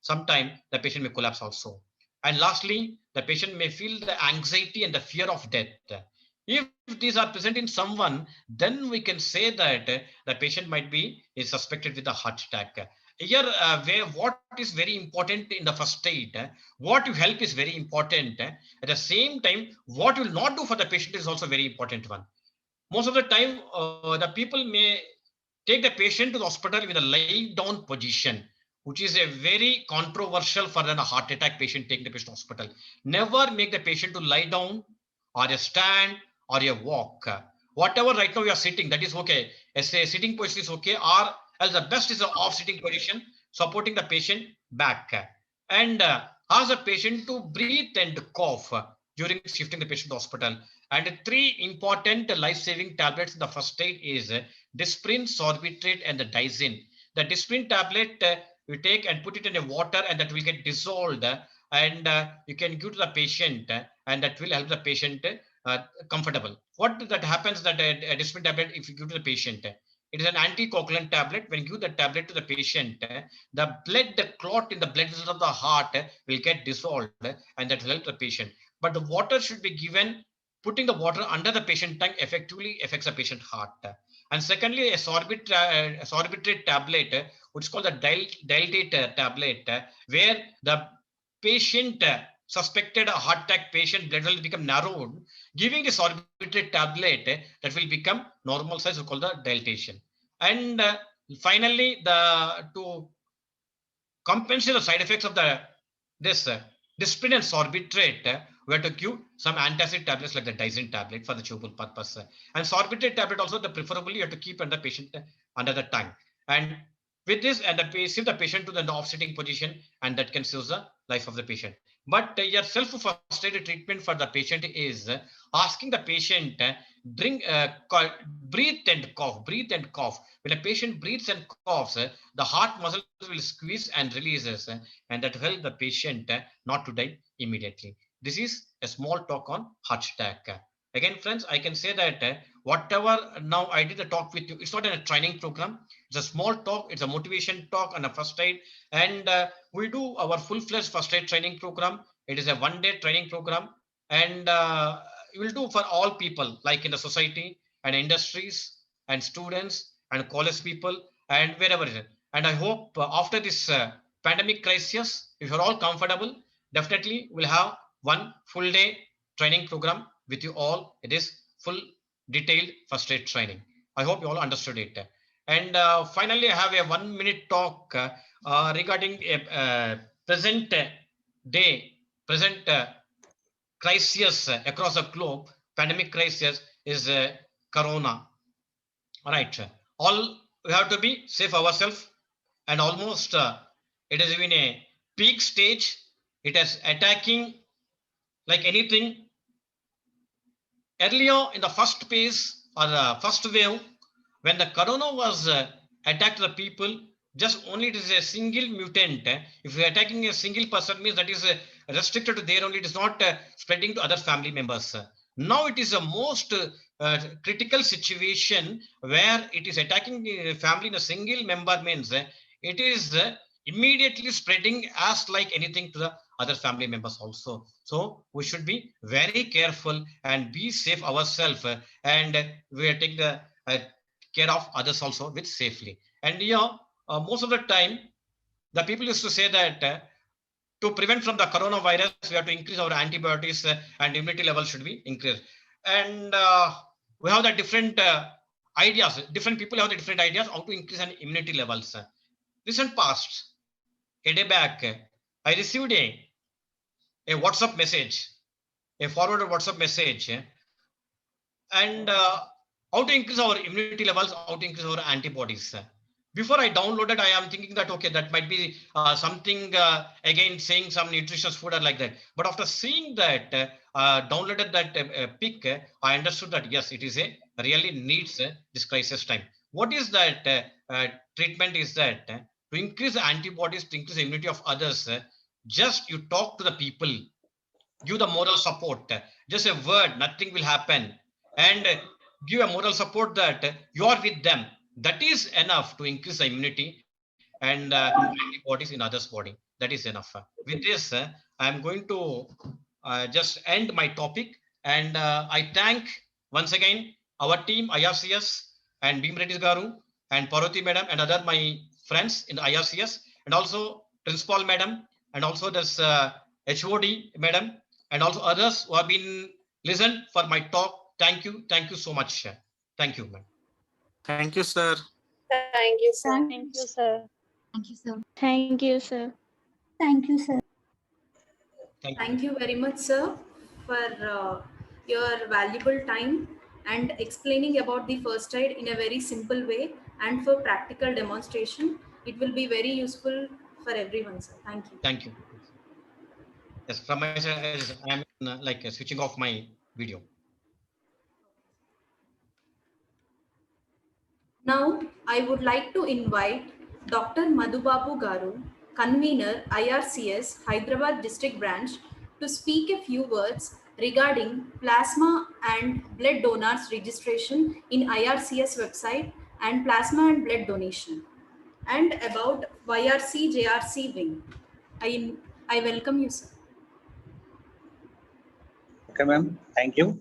some time, the patient may collapse also. And lastly, the patient may feel the anxiety and the fear of death. If these are present in someone, then we can say that the patient might be suspected with a heart attack. Here, what is very important in the first aid, what you help is very important. At the same time, what you will not do for the patient is also very important one. Most of the time, the people may take the patient to the hospital with a lie down position, which is a very controversial for a heart attack patient taking the patient to hospital. Never make the patient to lie down or a stand or a walk. whatever right now you are sitting, that is okay. As a sitting position is okay, or as the best is the off sitting position, supporting the patient back. And ask the patient to breathe and cough during shifting the patient to hospital. And 3 important life-saving tablets in the first aid is Disprin, Sorbitrate, and the Dizin. The Disprin tablet you take and put it in a water, and that will get dissolved, and you can give to the patient, and that will help the patient comfortable. What that happens that a Disprin tablet, if you give to the patient, it is an anticoagulant tablet. When you give the tablet to the patient, the blood, the clot in the blood vessels of the heart will get dissolved, and that will help the patient. But the water should be given. Putting the water under the patient tongue effectively affects the patient heart. And secondly, a sorbitrate tablet, which is called the dilate tablet, where the patient suspected a heart attack patient blood will become narrowed. Giving the sorbitrate tablet, that will become normal size, we call the dilatation. And finally, to compensate the side effects of this Disprin and Sorbitrate, we have to give some antacid tablets like the Dizin tablet for the chewable purpose. And Sorbitrate tablet also, preferably you have to keep under the patient under the tongue. And with this, and shift the patient to the off-sitting position, and that can save the life of the patient. But your self-first aid treatment for the patient is asking the patient breathe and cough, breathe and cough. When a patient breathes and coughs, the heart muscles will squeeze and releases, and that will help the patient not to die immediately. This is a small talk on heart attack. Again, friends, I can say that whatever now I did a talk with you, it's not in a training program. It's a small talk. It's a motivation talk on a first aid. And we do our full-fledged first aid training program. It is a one-day training program. And we will do for all people, like in the society and industries and students and college people and wherever it is. And I hope after this pandemic crisis, if you're all comfortable, definitely we'll have one full day training program with you all. It is full detailed first aid training. I hope you all understood it. And finally, I have a 1 minute talk regarding a present crisis across the globe. Pandemic crisis is corona. All right. All we have to be safe ourselves, and almost it is in a peak stage. It is attacking like anything. Earlier in the first phase or the first wave, when the corona was attacked the people, just only it is a single mutant. If you are attacking a single person, means that is restricted to there only. It is not spreading to other family members. Now it is a most critical situation where it is attacking the family in a single member, means it is immediately spreading as like anything to the other family members also. So we should be very careful and be safe ourselves, and we will take the care of others also with safely. And most of the time, the people used to say that to prevent from the coronavirus, we have to increase our antibiotics and immunity level should be increased. And we have the different ideas. Different people have the different ideas how to increase an immunity levels. Recent past, a day back, I received a WhatsApp message, a forwarded WhatsApp message, and how to increase our immunity levels, how to increase our antibodies. Before I downloaded, I am thinking that, okay, that might be something, again, saying some nutritious food or like that. But after seeing that, downloaded that pic, I understood that, yes, it is a really needs this crisis time. What is that treatment is that to increase the antibodies, to increase the immunity of others, just you talk to the people, give the moral support, just a word, nothing will happen. And give a moral support that you are with them. That is enough to increase the immunity and antibodies in others' body. That is enough. With this, I am going to just end my topic. And I thank once again our team, IRCS, and Bhim Reddy Garu, and Parvati Madam, and other my friends in the IRCS, and also Principal Madam, and also this HOD Madam, and also others who have been listened for my talk. Thank you. Thank you so much. Thank you, ma'am. Thank you, sir. Thank you, sir. Thank you, sir. Thank you, sir. Thank you, sir. Thank you, sir. Thank you very much, sir, for your valuable time and explaining about the first aid in a very simple way and for practical demonstration. It will be very useful for everyone, sir. Thank you. Thank you. Yes, from my side, I am switching off my video. Now, I would like to invite Dr. Madhubabu Garu, convener IRCS Hyderabad District Branch, to speak a few words regarding plasma and blood donors registration in IRCS website and plasma and blood donation, and about YRC JRC wing. I welcome you, sir. Okay, ma'am. Thank you.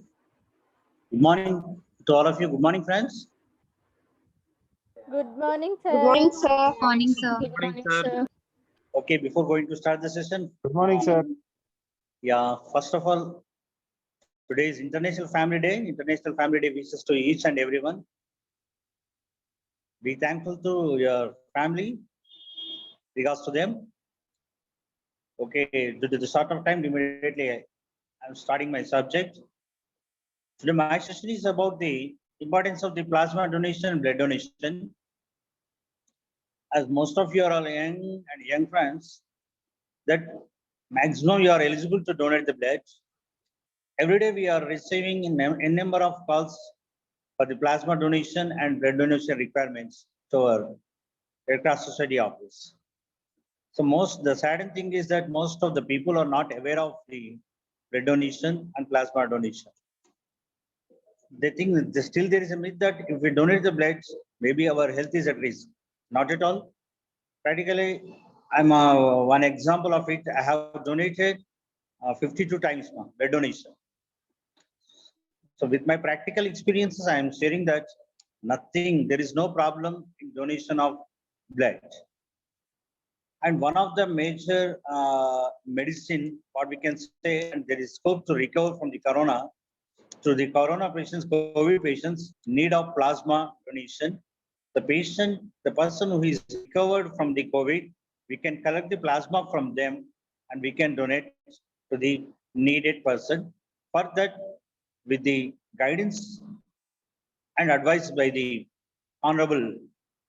Good morning to all of you. Good morning, friends. Good morning, sir. Good morning, sir. Morning, sir. Good morning, sir. Okay, before going to start the session, Good morning, sir. yeah, first of all, today is International Family Day. International Family Day wishes to each and everyone. Be thankful to your family, regards to them. Okay, due to the short of time, immediately I'm starting my subject. Today, my session is about the importance of the plasma donation and blood donation. As most of you are all young friends, that maximum you are eligible to donate the blood. Every day we are receiving a number of calls for the plasma donation and blood donation requirements to our Red Cross Society office. So the saddening thing is that most of the people are not aware of the blood donation and plasma donation. They think that still there is a myth that if we donate the blood, maybe our health is at risk. Not at all. Practically, I'm one example of it. I have donated 52 times now, blood donation. So with my practical experiences, I am sharing that there is no problem in donation of blood. And one of the major medicine, what we can say, and there is scope to recover from the corona, to the corona patients, COVID patients, need of plasma donation. The person who is recovered from the COVID, we can collect the plasma from them and we can donate to the needed person. For that, with the guidance and advice by the Honorable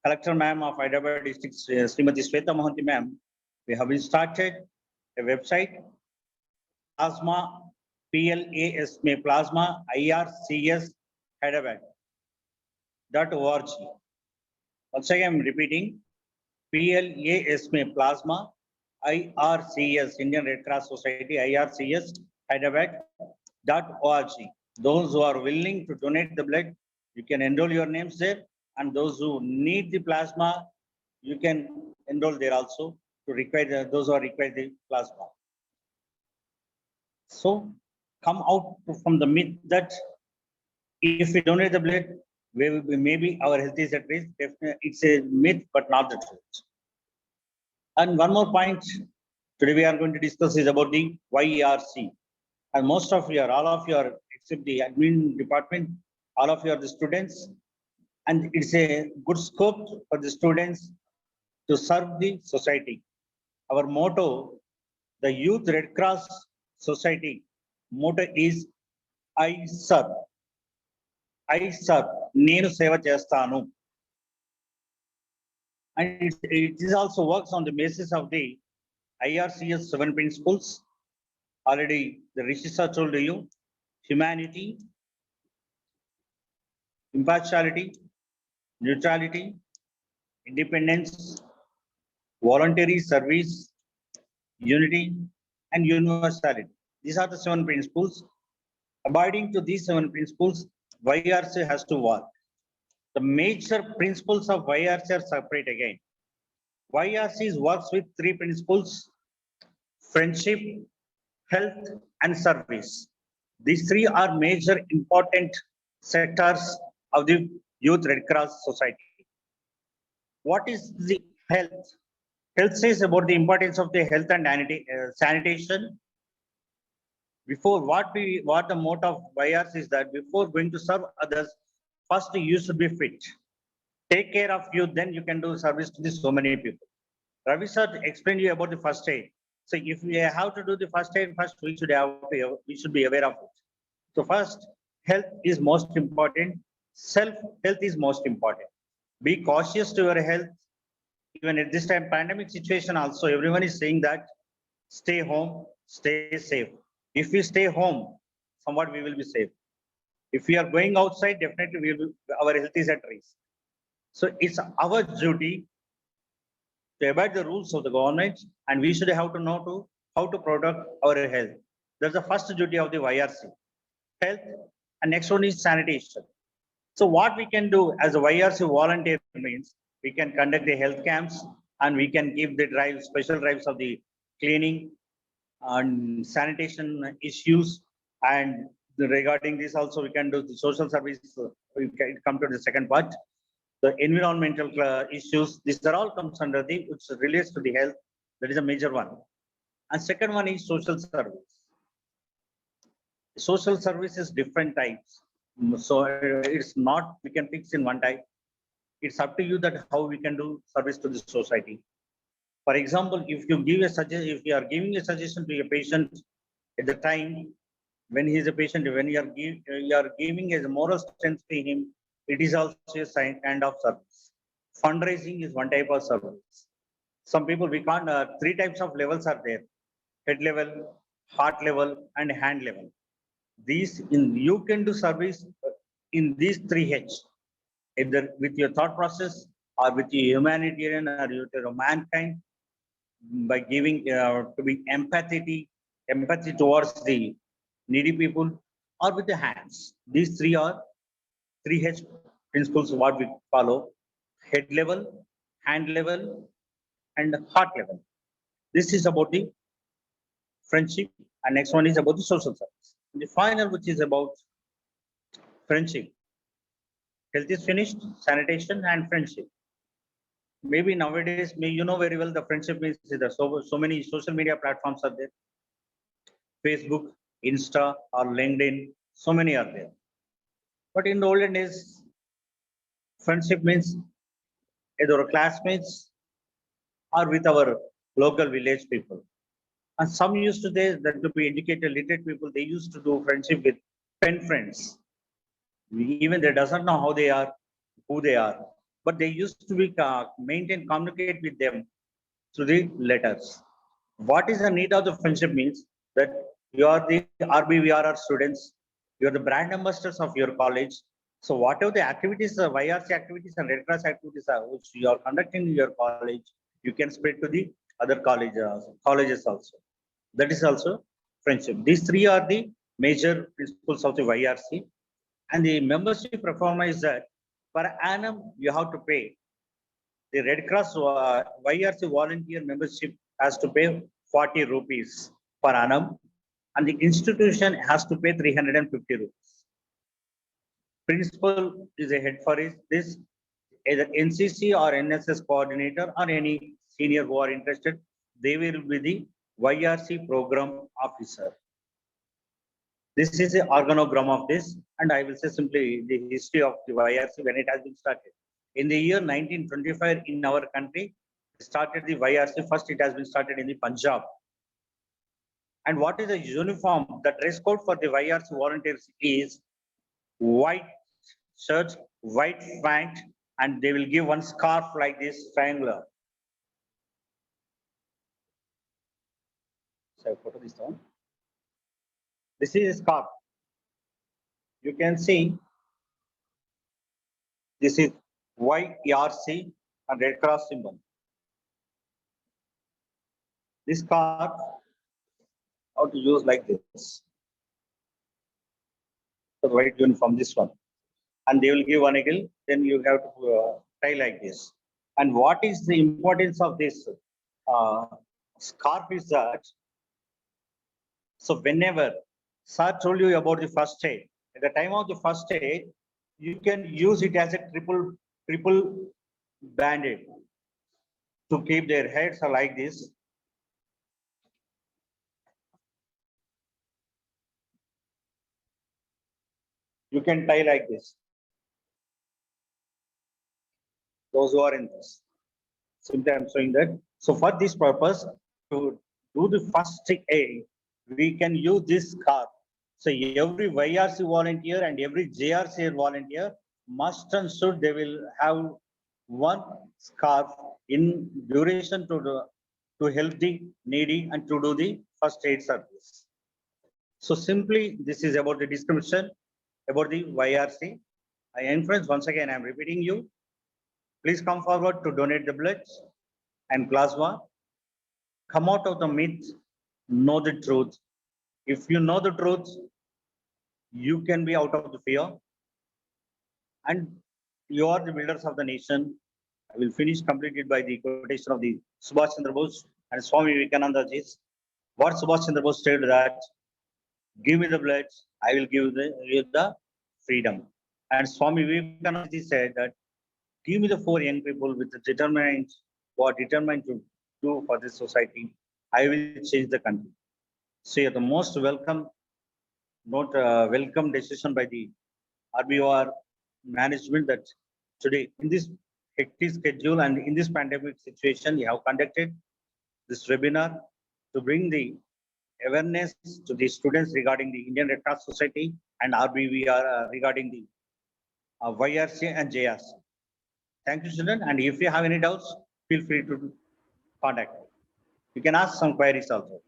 Collector Ma'am of Hyderabad District, Srimati Sweta Mohanty Ma'am, we have started a website, Plasma, PLASMA, Plasma, IRCS, Hyderabad.org. Once again, I'm repeating, PLASMA, Plasma, IRCS, Indian Red Cross Society, IRCS, Hyderabad.org. Those who are willing to donate the blood, you can enroll your names there. And those who need the plasma, you can enroll there also to require those who are required the plasma. So come out from the myth that if we donate the blood, maybe our health is at risk. Definitely, it's a myth, but not the truth. And one more point today we are going to discuss is about the YERC. And most of you are, all of you are, except the admin department, all of you are the students. And it's a good scope for the students to serve the society. Our motto, the Youth Red Cross Society motto is I serve. I serve. Nenu seva chestanu. And it also works on the basis of the IRCS 7 principles. Already the Rishisa told you, humanity, impartiality, neutrality, independence, voluntary service, unity, and universality. These are the 7 principles. Abiding to these 7 principles, YRC has to work. The major principles of YRC are separate again. YRC works with 3 principles: friendship, health, and service. These 3 are major important sectors of the Youth Red Cross Society. What is the health? Health says about the importance of the health and sanitation. Before what the motto of YRC is that before going to serve others, first you should be fit. Take care of you, then you can do service to so many people. Ravi sir explained you about the first aid. So if we have to do the first aid, first we should be aware of it. So first, Health is most important. Self-health is most important. Be cautious to your health. Even at this time, pandemic situation also, everyone is saying that stay home, stay safe. If we stay home, somewhat we will be safe. If we are going outside, definitely our health is at risk. So it's our duty to abide the rules of the government, and we should have to know how to protect our health. That's the first duty of the YRC, health, and next one is sanitation. So what we can do as a YRC volunteer means we can conduct the health camps and we can give the drives, special drives of the cleaning and sanitation issues. And regarding this also, we can do the social service. We can come to the second part. The environmental issues, these are all comes under the, which relates to the health. That is a major one. And second one is social service. Social service is different types. So it's not, we can fix in one type. It's up to you that how we can do service to the society. For example, if you give a suggestion, if you are giving a suggestion to a patient at the time when he is a patient, when you are giving as a moral strength to him, it is also a kind of service. Fundraising is one type of service. Some people, we can't, three types of levels are there: head level, heart level, and hand level. These you can do service in these three H, either with your thought process or with your humanitarian or with your mankind, by giving to be empathy towards the needy people, or with the hands. These three are 3H principles what we follow: head level, hand level, and heart level. This is about the friendship, and next one is about the social service. The final, which is about friendship. Health is finished, sanitation and friendship. Maybe nowadays, you know very well the friendship means there. So many social media platforms are there. Facebook, Insta, or LinkedIn, so many are there. But in the olden days, friendship means either classmates or with our local village people. And some used to that to be educated, literate people, they used to do friendship with pen friends. Even they doesn't know how they are, who they are, but they used to be communicate with them through the letters. What is the need of the friendship means that you are the RBVRR students, you are the brand ambassadors of your college. So whatever the activities, the YRC activities and Red Cross activities are, which you are conducting in your college, you can spread to the other colleges also. That is also friendship. These three are the major principles of the YRC. And the membership performer is that per annum you have to pay. The Red Cross YRC volunteer membership has to pay 40 rupees per annum, and the institution has to pay 350 rupees. Principal is a head for this, either NCC or NSS coordinator or any senior who are interested, they will be the YRC program officer. This is the organogram of this, and I will say simply the history of the YRC when it has been started. In the year 1925 in our country, started the YRC. First, it has been started in the Punjab. And what is the uniform? The dress code for the YRC volunteers is white shirt, white pant, and they will give one scarf like this, triangular. So I put this down. This is a scarf. You can see this is YRC and Red Cross symbol. This scarf, how to use like this. The white uniform, this one. And they will give one eagle, then you have to tie like this. And what is the importance of this scarf is that, so whenever Sir told you about the first aid, at the time of the first aid, you can use it as a triple band-aid to keep their heads like this. You can tie like this. Those who are in this. Simply I'm showing that. So for this purpose, to do the first aid, we can use this scarf. So every YRC volunteer and every JRC volunteer must and should, they will have one scarf in duration to help the needy and to do the first aid service. So simply, this is about the description about the YRC. I encourage once again, I'm repeating you. Please come forward to donate the blood and plasma. Come out of the myth, know the truth. If you know the truth, you can be out of the fear. And you are the builders of the nation. I will finish completed by the quotation of the Subhash Chandra Bose and Swami Vivekananda ji. What Subhash Chandra Bose said that, give me the blood, I will give you the freedom. And Swami Vivekananda ji said that, give me the 4 young people with the determined, who are determined to do for this society. I will change the country. So you're the most welcome, welcome decision by the RBOR management that today in this hectic schedule and in this pandemic situation, you have conducted this webinar to bring the awareness to the students regarding the Indian Red Cross Society and RBVR regarding the YRC and JRC. Thank you, children. And if you have any doubts, feel free to contact me. You can ask some queries also.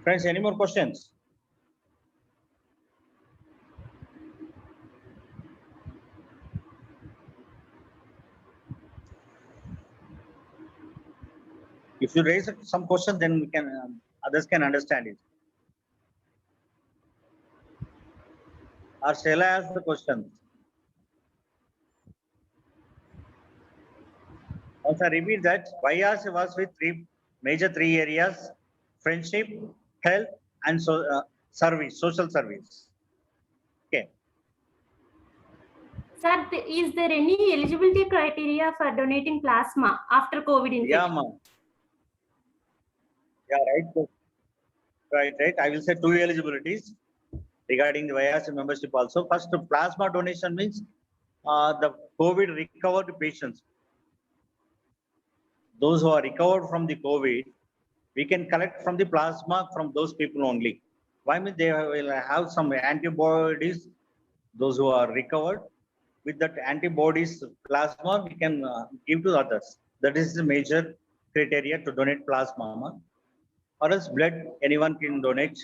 Friends, any more questions? If you raise some questions, then we can others can understand it. Or shall I ask the questions? Also, I repeat that YRC was with three areas: friendship, health, and service, social service. Okay. Sir, is there any eligibility criteria for donating plasma after COVID infection? Yeah, ma'am. Yeah, right. Right. I will say 2 eligibilities regarding the YRC membership also. First, plasma donation means the COVID recovered patients. Those who are recovered from the COVID, we can collect from the plasma from those people only. Why? Means they will have some antibodies, those who are recovered. With that antibodies plasma, we can give to others. That is the major criteria to donate plasma. Or else blood, anyone can donate.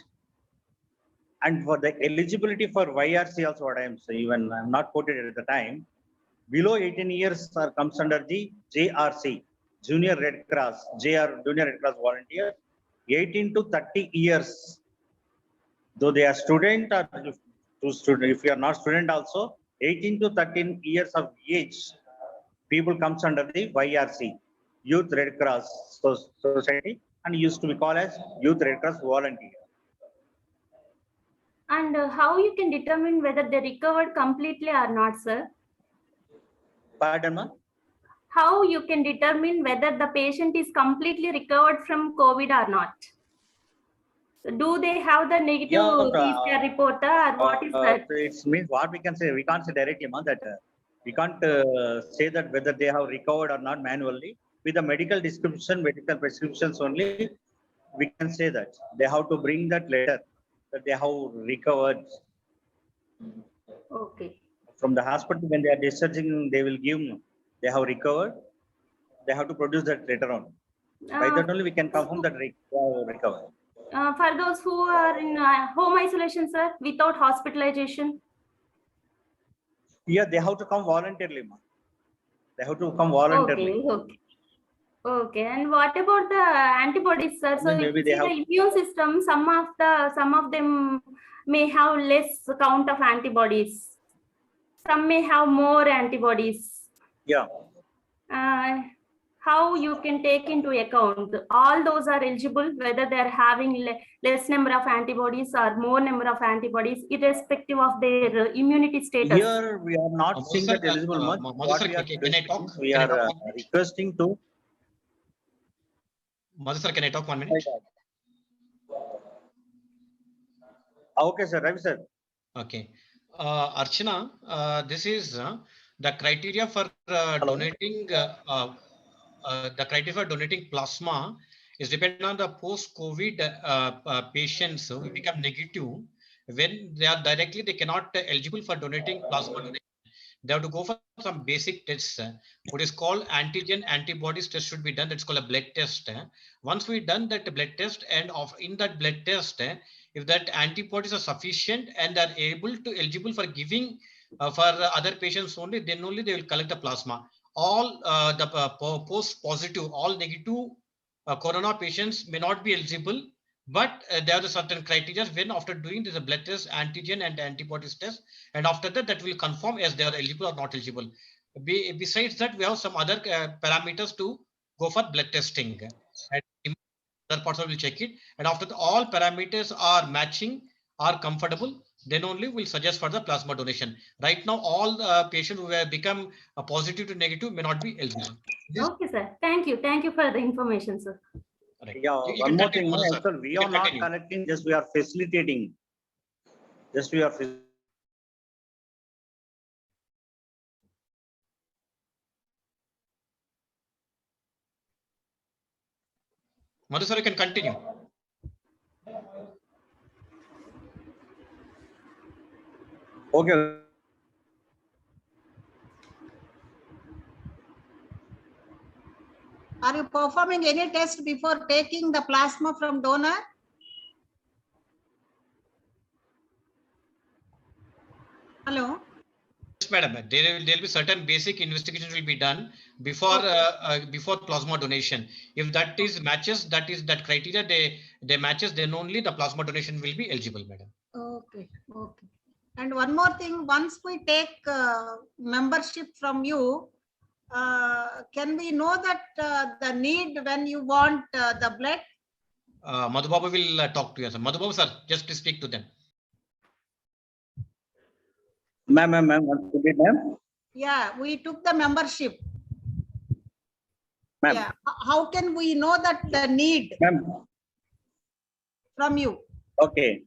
And for the eligibility for YRC also, what I am saying, even I'm not quoted at the time, below 18 years comes under the JRC, Junior Red Cross, Junior Red Cross volunteer, 18 to 30 years. Though they are student or if you are not student also, 18 to 13 years of age, people comes under the YRC, Youth Red Cross Society, and used to be called as Youth Red Cross volunteer. And how you can determine whether they recovered completely or not, sir? Pardon, ma'am? How you can determine whether the patient is completely recovered from COVID or not? Do they have the negative PCR report or what is that? It means what we can say, we can't say directly, ma'am, that we can't say that whether they have recovered or not manually. With the medical description, medical prescriptions only, we can say that they have to bring that letter that they have recovered. Okay. From the hospital, when they are discharging, they will give, they have recovered. They have to produce that later on. By that only we can confirm that they have recovered. For those who are in home isolation, sir, without hospitalization? Yeah, they have to come voluntarily, ma'am. They have to come voluntarily. Okay. And what about the antibodies, sir? So maybe they have the immune system, some of them may have less count of antibodies. Some may have more antibodies. Yeah. How you can take into account all those are eligible, whether they are having less number of antibodies or more number of antibodies, irrespective of their immunity status? Here we are not seeing that eligible much. What we are doing, we are requesting to. Madhu sir, can I talk 1 minute? Okay, sir. Ravi sir. Okay. Archana, this is the criteria for donating. The criteria for donating plasma is dependent on the post-COVID patients who become negative. When they are directly, they cannot eligible for donating plasma donation. They have to go for some basic tests. What is called antigen antibodies test should be done. That's called a blood test. Once we done that blood test, and in that blood test, if that antibodies are sufficient and are able to eligible for giving for other patients only, then only they will collect the plasma. All the post positive, all negative corona patients may not be eligible, but there are certain criteria when after doing this blood test, antigen and antibodies test, and after that, that will confirm as they are eligible or not eligible. Besides that, we have some other parameters to go for blood testing. And other parts will check it, and after all parameters are matching, are comfortable, then only we'll suggest for the plasma donation. Right now, all patients who have become positive to negative may not be eligible. Okay, sir. Thank you. Thank you for the information, sir. Right. Yeah, You one can more continue, thing, Madhu, sir. actually, we You are can not continue. collecting, just we are facilitating. Just we are Madhu, sir, you can continue. okay. Are you performing any test before taking the plasma from donor? Hello? Yes, madam. There will be certain basic investigations will be done before before plasma donation. If that is matches, that criteria they matches, then only the plasma donation will be eligible, madam. Okay, okay. And one more thing, once we take membership from you, can we know that the need when you want the blood? Madhu Babu will talk to you, sir. Madhu Babu, sir, just please speak to them. Ma'am, once again, ma'am. Yeah, we took the membership. Ma'am. Yeah, how can we know that the need Ma'am, from you? okay.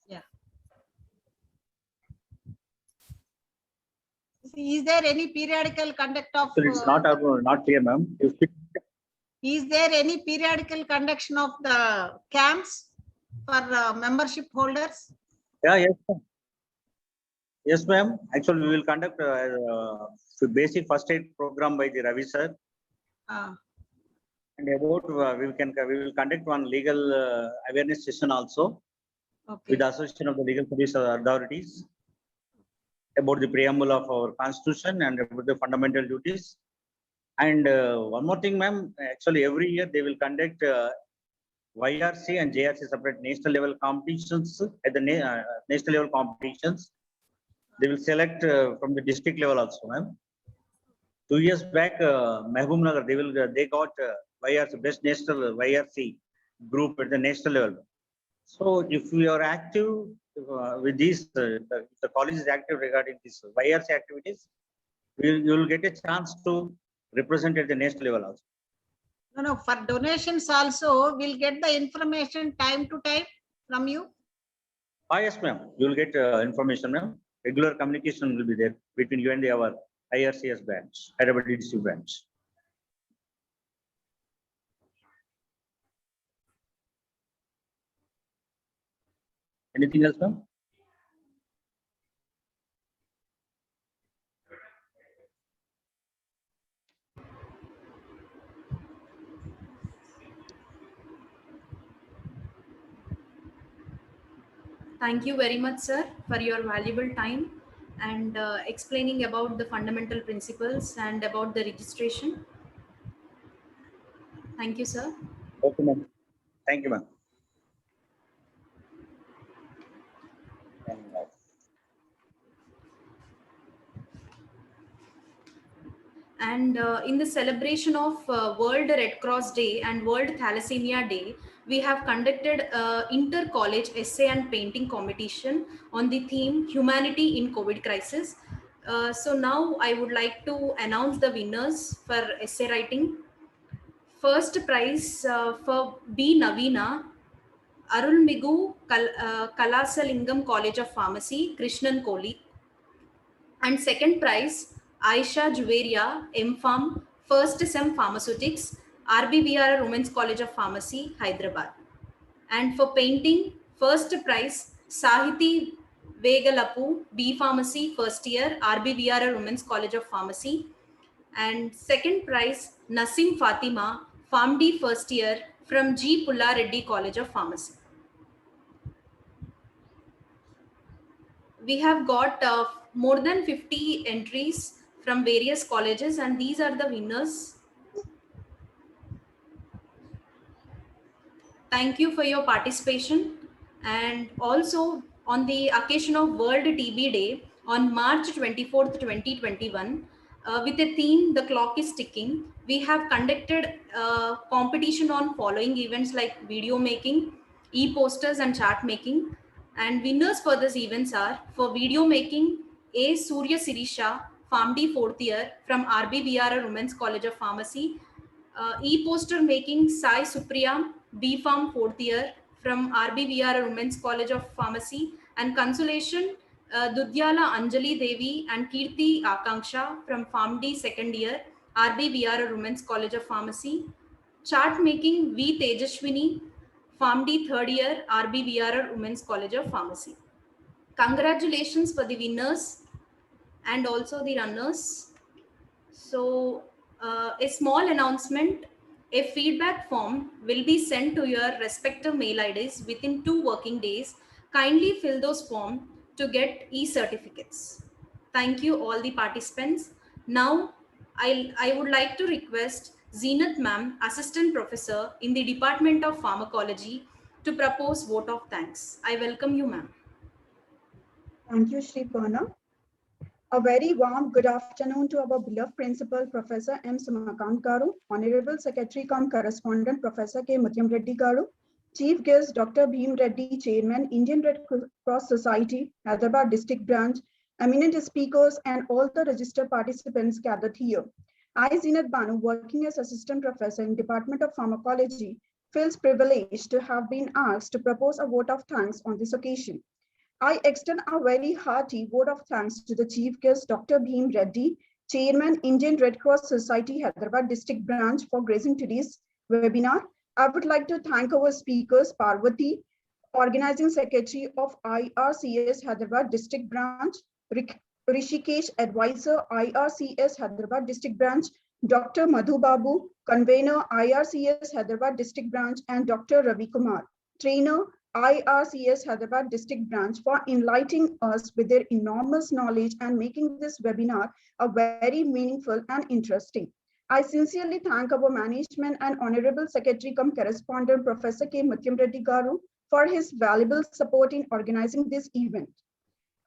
Yeah. Is there any periodical conduct of? So it's not clear, ma'am. Is there any periodical conduction of the camps for membership holders? Yeah, yes, ma'am. Yes, ma'am. Actually, we will conduct basic first aid program by the Ravi sir. And about we will conduct one legal awareness session also with the Association of the Legal Service Authorities about the preamble of our Constitution and about the fundamental duties. And one more thing, ma'am. Actually, every year they will conduct YRC and JRC separate national level competitions at the national level competitions. They will select from the district level also, ma'am. 2 years back, Mehboob Nagar, they got YRC, best national YRC group at the national level. So if we are active with these, the college is active regarding this YRC activities, you will get a chance to represent at the national level also. No, for donations also, we'll get the information time to time from you. Yes, ma'am. You will get information, ma'am. Regular communication will be there between you and our IRCS branch, Hyderabad DDC branch. Anything else, ma'am? Thank you very much, sir, for your valuable time and explaining about the fundamental principles and about the registration. Thank you, sir. Okay, ma'am. Thank you, ma'am. And in the celebration of World Red Cross Day and World Thalassemia Day, we have conducted inter-college essay and painting competition on the theme Humanity in COVID Crisis. So now I would like to announce the winners for essay writing. First prize for B. Navina, Arulmigu Kalasalingam College of Pharmacy, Krishnan Kohli. And second prize, Aisha Juveria, MPharm, First Sem Pharmaceutics, RBVR Women's College of Pharmacy, Hyderabad. And for painting, first prize, Sahiti Vegalapu, B Pharmacy, first year, RBVR Women's College of Pharmacy. And second prize, Nasim Fatima, PharmD first year from G. Pulla Reddy College of Pharmacy. We have got more than 50 entries from various colleges, and these are the winners. Thank you for your participation. And also on the occasion of World TB Day on March 24th, 2021, with a theme, The Clock is Ticking, we have conducted a competition on following events like video making, e-posters and chart making. And winners for these events are, for video making, A. Surya Sirisha, PharmD 4th year from RBVR Women's College of Pharmacy. E-poster making, Sai Supriya, B Pharm 4th year from RBVR Women's College of Pharmacy. And consolation, Dudyala Anjali Devi and Kirti Akanksha from PharmD 2nd year, RBVR Women's College of Pharmacy. Chart making, V Tejashwini, PharmD 3rd year, RBVR Women's College of Pharmacy. Congratulations for the winners and also the runners. So a small announcement, a feedback form will be sent to your respective mail IDs within 2 working days. Kindly fill those forms to get e-certificates. Thank you all the participants. Now, I would like to request Zeenat ma'am, Assistant Professor in the Department of Pharmacology, to propose vote of thanks. I welcome you, ma'am. Thank you, Shri Parna. A very warm good afternoon to our beloved Principal Professor M. Samakant Garu, Honorable Secretary cum Correspondent Professor K. Mutyam Reddy Garu, Chief Guest Dr. Bhim Reddy, Chairman, Indian Red Cross Society, Hyderabad District Branch, eminent speakers and all the registered participants gathered here. I, Zeenat Banu, working as Assistant Professor in Department of Pharmacology, feels privileged to have been asked to propose a vote of thanks on this occasion. I extend a very hearty vote of thanks to the Chief Guest, Dr. Bhim Reddy, Chairman, Indian Red Cross Society, Hyderabad District Branch, for gracing today's webinar. I would like to thank our speakers, Parvati, Organizing Secretary of IRCS Hyderabad District Branch, Rishikesh, Advisor, IRCS Hyderabad District Branch, Dr. Madhu Babu, Convener, IRCS Hyderabad District Branch, and Dr. Ravi Kumar, Trainer, IRCS Hyderabad District Branch, for enlightening us with their enormous knowledge and making this webinar a very meaningful and interesting. I sincerely thank our management and Honorable Secretary cum Correspondent Professor K. Mutyam Reddy Garu for his valuable support in organizing this event.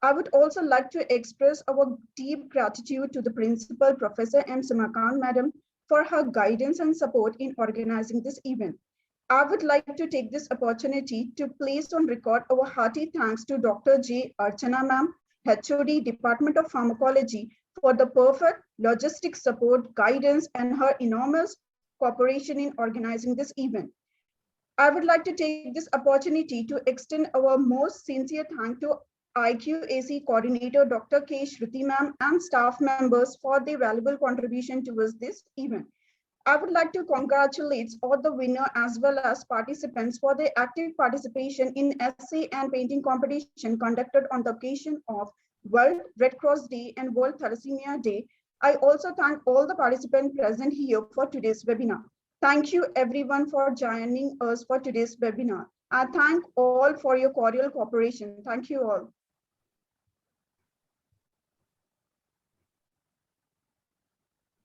I would also like to express our deep gratitude to the Principal Professor M. Samakant Madam for her guidance and support in organizing this event. I would like to take this opportunity to place on record our hearty thanks to Dr. J. Archana Ma'am, HOD, Department of Pharmacology, for the perfect logistic support, guidance, and her enormous cooperation in organizing this event. I would like to take this opportunity to extend our most sincere thanks to IQAC Coordinator Dr. K. Shruti Ma'am and staff members for their valuable contribution towards this event. I would like to congratulate all the winners as well as participants for their active participation in essay and painting competition conducted on the occasion of World Red Cross Day and World Thalassemia Day. I also thank all the participants present here for today's webinar. Thank you everyone for joining us for today's webinar. I thank all for your cordial cooperation. Thank you all.